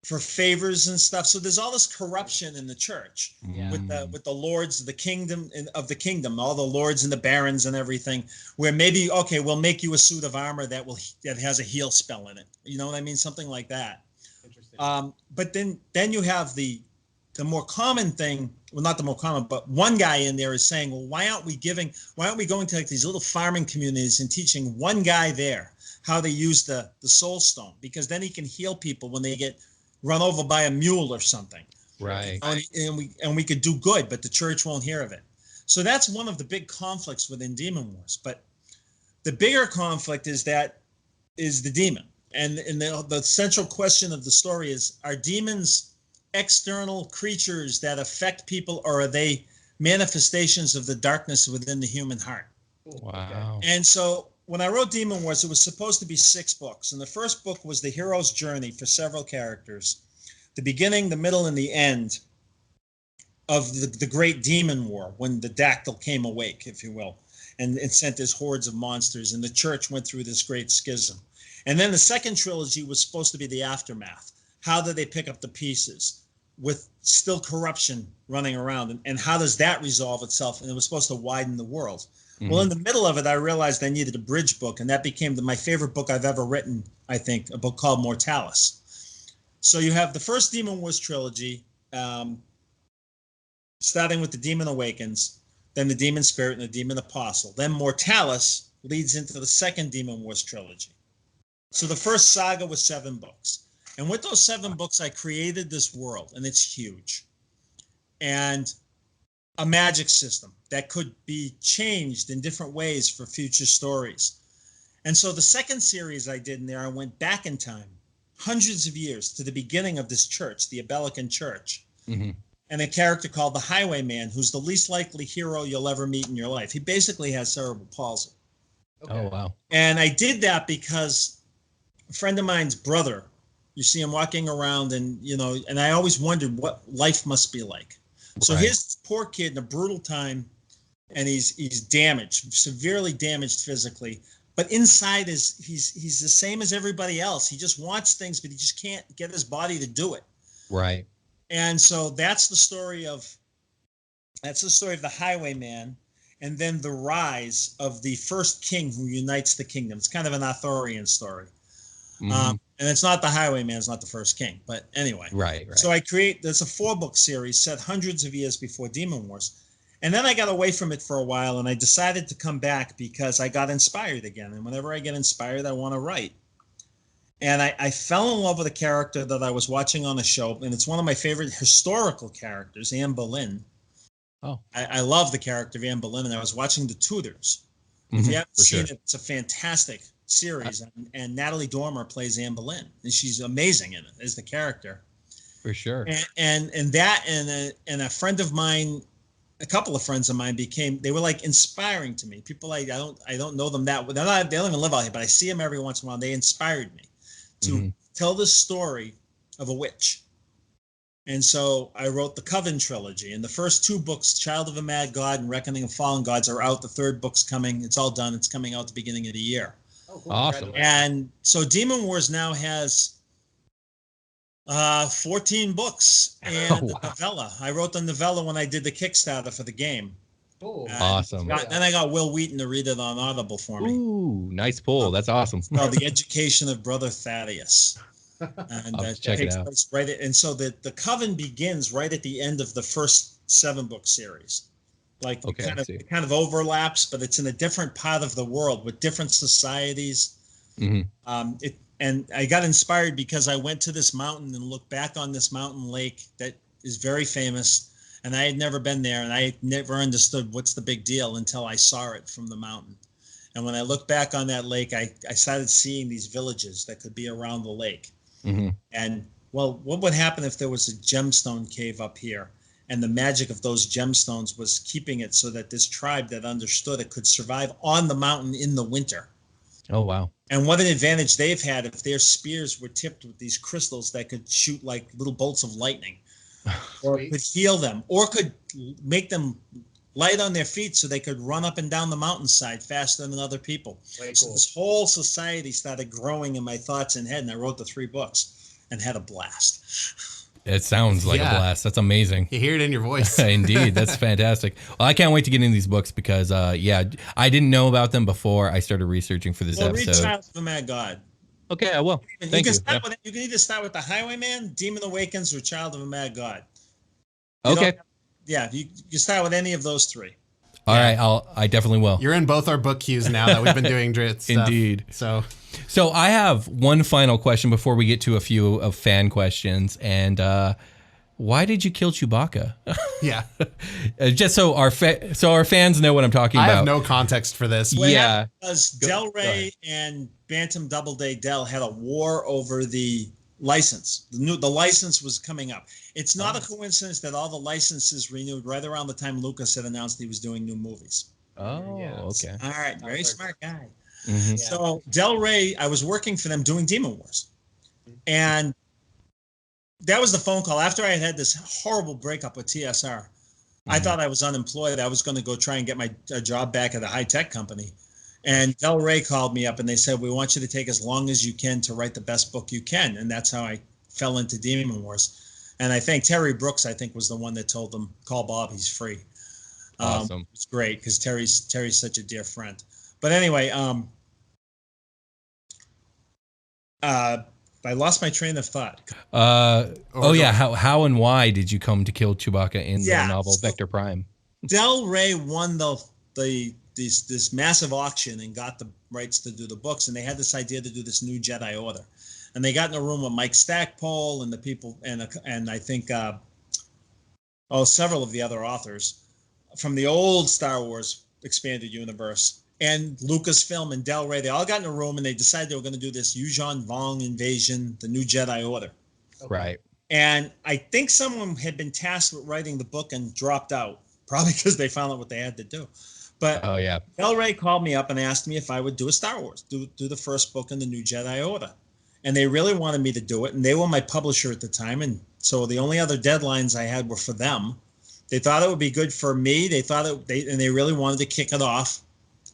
for favors and stuff. So there's all this corruption in the church with the lords of the kingdom, all the lords and the barons and everything, where maybe, okay, we'll make you a suit of armor that has a heal spell in it. You know what I mean? Something like that. Interesting. But then you have the more common thing, well, not the more common, but one guy in there is saying, well, why aren't we going to like these little farming communities and teaching one guy there how to use the soul stone? Because then he can heal people when they get run over by a mule or something. Right. And we could do good, but the church won't hear of it. So that's one of the big conflicts within Demon Wars. But the bigger conflict is the demon. And the central question of the story is, are demons external creatures that affect people, or are they manifestations of the darkness within the human heart? Wow. And so when I wrote Demon Wars, it was supposed to be 6 books. And the first book was the hero's journey for several characters. The beginning, the middle, and the end of the Great Demon War, when the Dactyl came awake, if you will, and sent his hordes of monsters, and the church went through this great schism. And then the second trilogy was supposed to be the aftermath. How do they pick up the pieces with still corruption running around, and how does that resolve itself? And it was supposed to widen the world. Mm-hmm. Well, in the middle of it, I realized I needed a bridge book, and that became my favorite book I've ever written, I think, a book called Mortalis. So you have the first Demon Wars trilogy, starting with the Demon Awakens, then the Demon Spirit and the Demon Apostle. Then Mortalis leads into the second Demon Wars trilogy. So the first saga was 7 books. And with those 7 books, I created this world, and it's huge. And a magic system that could be changed in different ways for future stories. And so the second series I did in there, I went back in time, hundreds of years, to the beginning of this church, the Abelican Church. Mm-hmm. And a character called the Highwayman, who's the least likely hero you'll ever meet in your life. He basically has cerebral palsy. Okay. Oh, wow. And I did that because a friend of mine's brother, you see him walking around, and, you know, and I always wondered what life must be like. So his poor kid in a brutal time, and he's damaged, severely damaged physically, but inside he's the same as everybody else. He just wants things, but he just can't get his body to do it. Right. And so that's the story of the Highwayman, and then the rise of the first king who unites the kingdom. It's kind of an Arthurian story. Mm-hmm. And it's not the Highwayman, it's not the first king. But anyway. Right. So there's a 4-book series set hundreds of years before Demon Wars. And then I got away from it for a while, and I decided to come back because I got inspired again. And whenever I get inspired, I want to write. And I fell in love with a character that I was watching on a show, and it's one of my favorite historical characters, Anne Boleyn. Oh. I love the character of Anne Boleyn, and I was watching The Tudors. If you haven't seen it, it's a fantastic series, and Natalie Dormer plays Anne Boleyn, and she's amazing in it as the character. For sure. And a friend of mine, a couple of friends of mine they were like inspiring to me. People I don't know them that well. They don't even live out here, but I see them every once in a while. They inspired me to tell the story of a witch. And so I wrote the Coven trilogy, and the first 2 books, Child of a Mad God and Reckoning of Fallen Gods, are out. The 3rd book's coming. It's all done. It's coming out at the beginning of the year. Oh, cool. Awesome. And so Demon Wars now has 14 books and a novella. I wrote the novella when I did the Kickstarter for the game. Oh, awesome. Then I got Will Wheaton to read it on Audible for me. Ooh, nice pull. That's awesome. It's called The Education of Brother Thaddeus. And I'll check it out. And so the Coven begins right at the end of the first 7-book series. Like it kind of overlaps, but it's in a different part of the world with different societies. Mm-hmm. And I got inspired because I went to this mountain and looked back on this mountain lake that is very famous. And I had never been there, and I had never understood what's the big deal until I saw it from the mountain. And when I looked back on that lake, I started seeing these villages that could be around the lake. Mm-hmm. And, well, what would happen if there was a gemstone cave up here? And the magic of those gemstones was keeping it so that this tribe that understood it could survive on the mountain in the winter. Oh, wow. And what an advantage they've had if their spears were tipped with these crystals that could shoot like little bolts of lightning. Or could heal them, or could make them light on their feet so they could run up and down the mountainside faster than other people. Very so cool. This whole society started growing in my thoughts and head, and I wrote the 3 books and had a blast. It sounds like a blast. That's amazing. You hear it in your voice. Indeed. That's fantastic. Well, I can't wait to get into these books because, I didn't know about them before I started researching for this episode. Read Child of the Mad God. Okay, I will. Thank you. You can either start with The Highwayman, Demon Awakens, or Child of a Mad God. You start with any of those 3. All right, I definitely will. You're in both our book queues now that we've been doing Drizzt stuff. Indeed. So I have one final question before we get to a few of fan questions, and why did you kill Chewbacca? Yeah. Just so our fans know what I'm talking about. I have no context for this. Because Del Rey and Bantam Doubleday Del had a war over the license. The license was coming up. It's not a coincidence that all the licenses renewed right around the time Lucas had announced he was doing new movies. Oh, okay. All right, very smart guy. Mm-hmm. So Del Rey, I was working for them doing Demon Wars. And that was the phone call. After I had this horrible breakup with TSR, I thought I was unemployed. I was going to go try and get a job back at a high-tech company. And Del Rey called me up and they said, we want you to take as long as you can to write the best book you can. And that's how I fell into Demon Wars. And I think Terry Brooks, was the one that told them, call Bob, he's free. Awesome. It's great because Terry's such a dear friend. But anyway, I lost my train of thought. How and why did you come to kill Chewbacca in the novel Vector Prime? Del Rey won this massive auction and got the rights to do the books, and they had this idea to do this new Jedi Order, and they got in a room with Mike Stackpole and the people, and I think several of the other authors from the old Star Wars expanded universe and Lucasfilm and Del Rey. They all got in a room and they decided they were going to do this Yuuzhan Vong invasion, the new Jedi Order. Right. And I think someone had been tasked with writing the book and dropped out, probably because they found out what they had to do. But Del Rey called me up and asked me if I would do a Star Wars, do the first book in the new Jedi Order. And they really wanted me to do it. And they were my publisher at the time. And so the only other deadlines I had were for them. They thought it would be good for me. And they really wanted to kick it off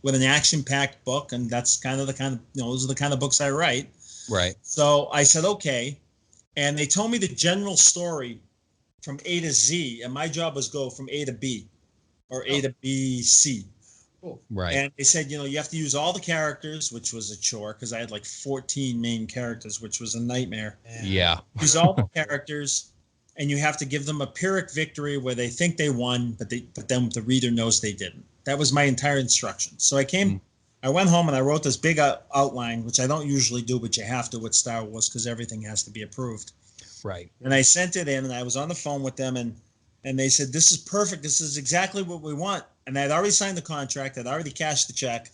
with an action-packed book. And that's those are the kind of books I write. Right. So I said, okay. And they told me the general story from A to Z. And my job was go from A to B or A to B, C. Right. And they said, you have to use all the characters, which was a chore because I had like 14 main characters, which was a nightmare. Yeah. Use all the characters, and you have to give them a Pyrrhic victory where they think they won, but then the reader knows they didn't. That was my entire instruction. So I went home and I wrote this big outline, which I don't usually do, but you have to with Star Wars because everything has to be approved. Right. And I sent it in, and I was on the phone with them, and they said, this is perfect. This is exactly what we want. And I'd already signed the contract. I'd already cashed the check.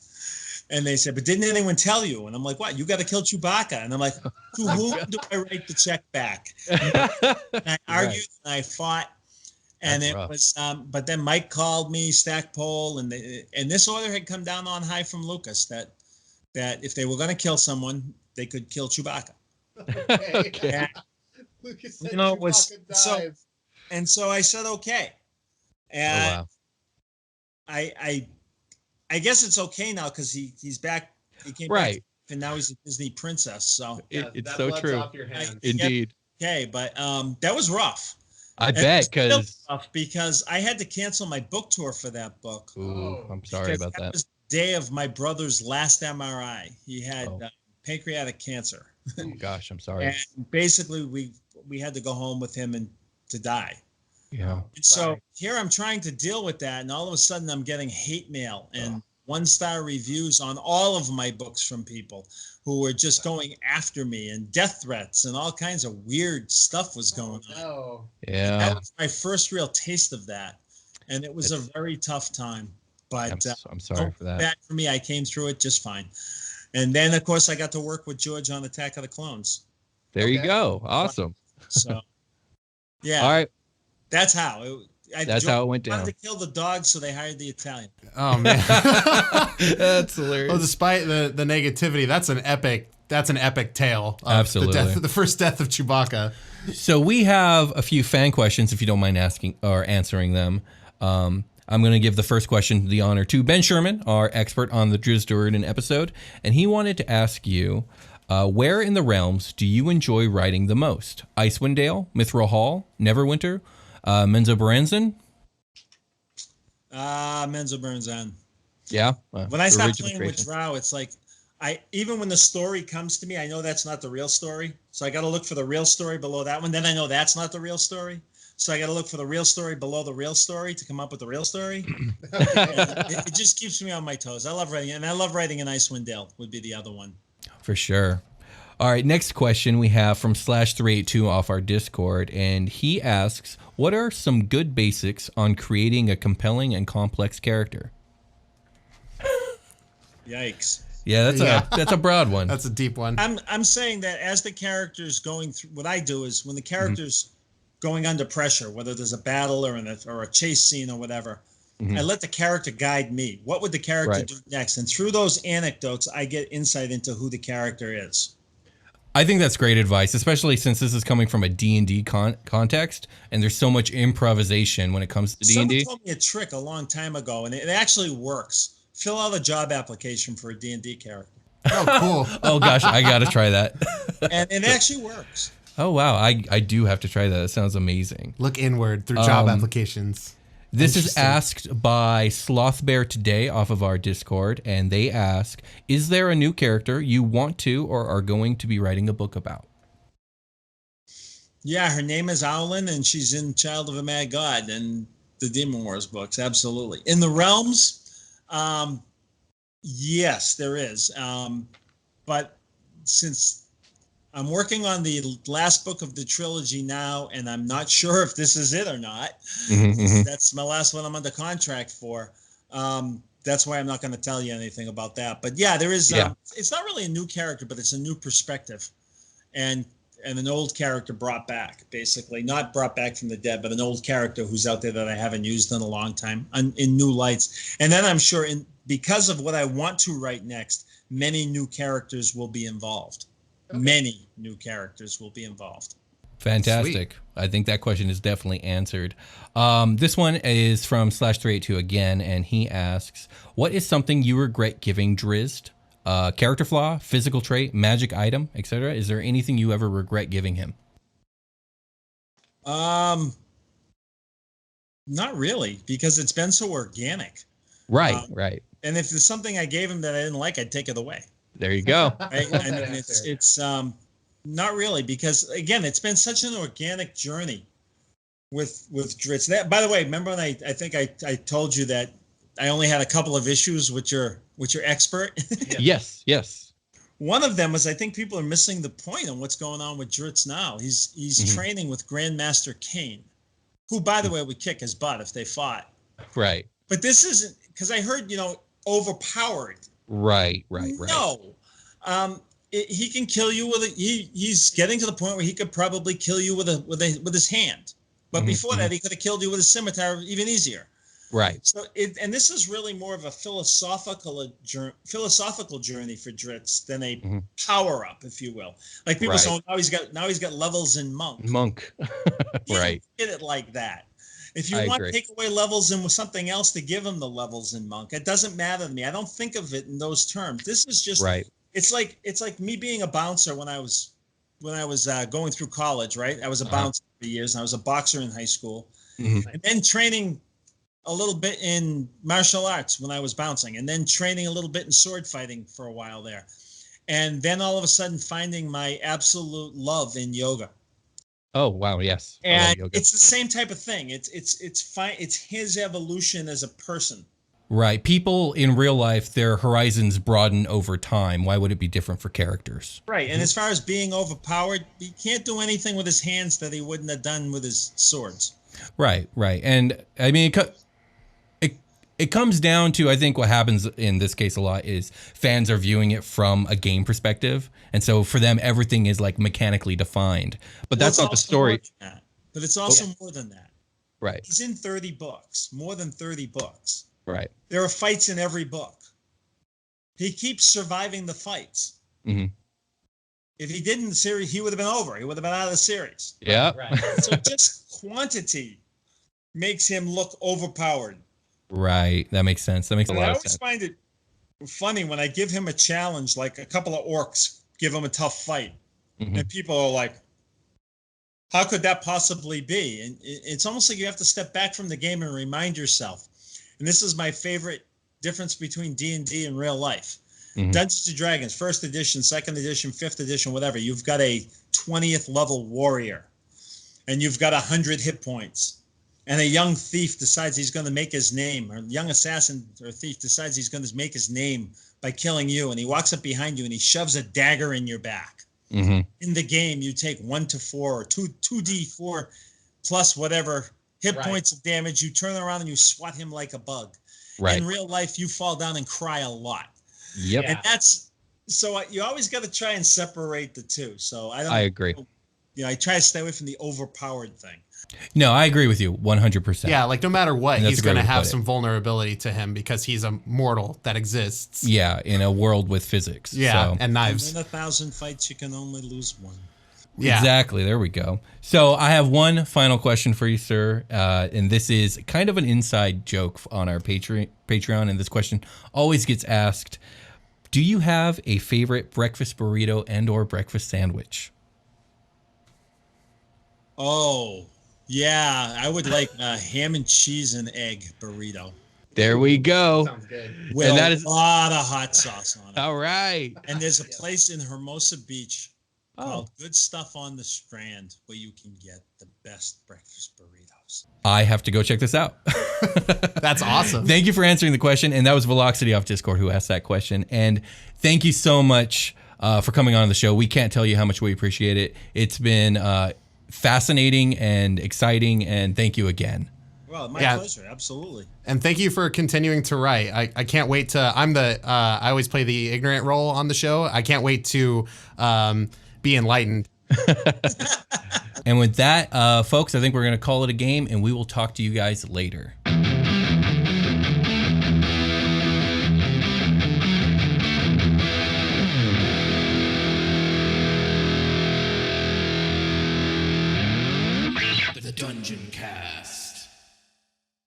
And they said, but didn't anyone tell you? And I'm like, what? You got to kill Chewbacca. And I'm like, to whom do I write the check back? And I argued and I fought. And That's it rough. was, but then Mike called me, Stackpole, and this order had come down on high from Lucas that if they were going to kill someone, they could kill Chewbacca. Okay. Lucas said It was Chewbacca dies. And so I said, okay. And wow. I guess it's okay now because he's back. He came Right. back, and now he's a Disney princess. So It's that so blood's true. off your hands. Indeed. okay, but that was rough. I And bet it was because. rough because I had to cancel my book tour for that book. Ooh, I'm sorry Because about that. was the day of my brother's last MRI. He had Oh. pancreatic cancer, Oh gosh, I'm sorry. and basically we had to go home with him and to die. Yeah. And so Sorry. here I'm trying to deal with that, and all of a sudden I'm getting hate mail and 1-star reviews on all of my books from people who were just going after me, and death threats and all kinds of weird stuff was going on. No. Yeah. That was my first real taste of that, and it was a very tough time. But I'm sorry for that. bad for me. I came through it just fine. And then, of course, I got to work with George on Attack of the Clones. There you Okay. go. Awesome. So, yeah, All right. that's how. That's how it went Wanted down. to kill the dogs, so they hired the Italian. Oh man. That's hilarious. Well, despite the negativity, that's an epic tale. Of Absolutely. the first death of Chewbacca. So we have a few fan questions, if you don't mind asking or answering them. I'm going to give the first question the honor to Ben Sherman, our expert on the Drizzt Do'urden episode, and he wanted to ask you, where in the realms do you enjoy writing the most? Icewind Dale, Mithril Hall, Neverwinter, Menzoberranzan? Menzoberranzan. Yeah. When I the start original playing with creation. Drow, it's like even when the story comes to me, I know that's not the real story. So I got to look for the real story below that one. Then I know that's not the real story. So I got to look for the real story below the real story to come up with the real story. it just keeps me on my toes. I love writing, and I love writing in Icewind Dale would be the other one. For sure. All right, next question we have from /382 off our Discord, and he asks, what are some good basics on creating a compelling and complex character? Yikes. Yeah, Yeah. that's a broad one. That's a deep one. I'm saying that as the character's going through, what I do is when the character's going under pressure, whether there's a battle or a chase scene or whatever, I let the character guide me. What would the character Right. do next? And through those anecdotes, I get insight into who the character is. I think that's great advice, especially since this is coming from a D&D context, and there's so much improvisation when it comes to D&D. Someone told me a trick a long time ago, and it actually works. Fill out a job application for a D&D character. Oh, cool. Oh, gosh, I got to try that. And it actually works. Oh, wow. I do have to try that. That sounds amazing. Look inward through job applications. This is asked by Slothbear today off of our Discord, and they ask, is there a new character you want to or are going to be writing a book about? Yeah, her name is Owlin, and she's in Child of a Mad God and the Demon Wars books, absolutely. In the Realms, yes, there is. But since I'm working on the last book of the trilogy now, and I'm not sure if this is it or not. That's my last one I'm under contract for. That's why I'm not going to tell you anything about that. But yeah, there is. It's not really a new character, but it's a new perspective, and an old character brought back, basically not brought back from the dead, but an old character who's out there that I haven't used in a long time, in new lights. And then I'm sure, because of what I want to write next, many new characters will be involved. Many new characters will be involved. Fantastic. Sweet. I think that question is definitely answered. This one is from /382 again, and he asks, what is something you regret giving Drizzt? Character flaw, physical trait, magic item, etc. Is there anything you ever regret giving him? Not really, because it's been so organic. Right, right. And if there's something I gave him that I didn't like, I'd take it away. There you go. Right? And it's not really, because again, it's been such an organic journey with Drizzt. That, by the way, remember when I think I told you that I only had a couple of issues with your expert? Yes. One of them was, I think people are missing the point on what's going on with Drizzt now. He's training with Grandmaster Kane, who, by the way, would kick his butt if they fought. Right. But this isn't, because I heard, overpowered. Right. No. He can kill you with he's getting to the point where he could probably kill you with his hand. But before that, he could have killed you with a scimitar even easier. Right. So and this is really more of a philosophical journey for Drizzt than a power up, if you will. Like people say, now he's got levels in Monk. Right. Get it like that. If you want to take away levels and with something else to give him the levels in Monk, it doesn't matter to me. I don't think of it in those terms. This is just It's like me being a bouncer when I was going through college, right? I was a bouncer for years, and I was a boxer in high school, and then training a little bit in martial arts when I was bouncing, and then training a little bit in sword fighting for a while there, and then all of a sudden finding my absolute love in yoga. Oh wow, yes. And it's the same type of thing. It's fine. It's his evolution as a person. Right. People in real life, their horizons broaden over time. Why would it be different for characters? Right. And as far as being overpowered, he can't do anything with his hands that he wouldn't have done with his swords. Right. And I mean, it comes down to, I think what happens in this case a lot is fans are viewing it from a game perspective. And so for them, everything is like mechanically defined. But that's not the story. But it's also more than that. Right. He's in 30 books, more than 30 books. Right. There are fights in every book. He keeps surviving the fights. If he didn't, the series, he would have been over. He would have been out of the series. Yeah. Right. So just quantity makes him look overpowered. Right. That makes sense. That makes a lot of sense. I always find it funny when I give him a challenge, like a couple of orcs give him a tough fight. And people are like, how could that possibly be? And it's almost like you have to step back from the game and remind yourself. And this is my favorite difference between D&D and real life. Dungeons & Dragons, 1st edition, 2nd edition, 5th edition, whatever. You've got a 20th level warrior. And you've got 100 hit points. And a young thief decides he's going to make his name, or a young assassin or thief decides he's going to make his name by killing you. And he walks up behind you and he shoves a dagger in your back. In the game, you take 1 to 4 or 2d4 plus whatever hit points of damage. You turn around and you swat him like a bug. Right. In real life, you fall down and cry a lot. Yep. And that's so you always got to try and separate the two. So I agree. I try to stay away from the overpowered thing. No, I agree with you 100%. Yeah, like no matter what, And that's he's a great going to way to have put it. some vulnerability to him because he's a mortal that exists. Yeah, in a world with physics. Yeah, so. and knives. In 1,000 fights, you can only lose one. Yeah. Exactly. There we go. So I have one final question for you, sir. And this is kind of an inside joke on our Patreon. And this question always gets asked. Do you have a favorite breakfast burrito and or breakfast sandwich? Oh, yeah. I would like a ham and cheese and egg burrito There we go. Sounds good. with And a that is- lot of hot sauce on it. All right. And there's a place in Hermosa Beach Oh, called Good Stuff on the Strand where you can get the best breakfast burritos. I have to go check this out. That's awesome. Thank you for answering the question. And that was Velocity off Discord who asked that question. And thank you so much for coming on the show. We can't tell you how much we appreciate it. It's been fascinating and exciting. And thank you again. Well, my pleasure. Absolutely. And thank you for continuing to write. I can't wait to, I always play the ignorant role on the show. I can't wait to be enlightened. And with that, folks, I think we're going to call it a game and we will talk to you guys later. The Dungeoncast.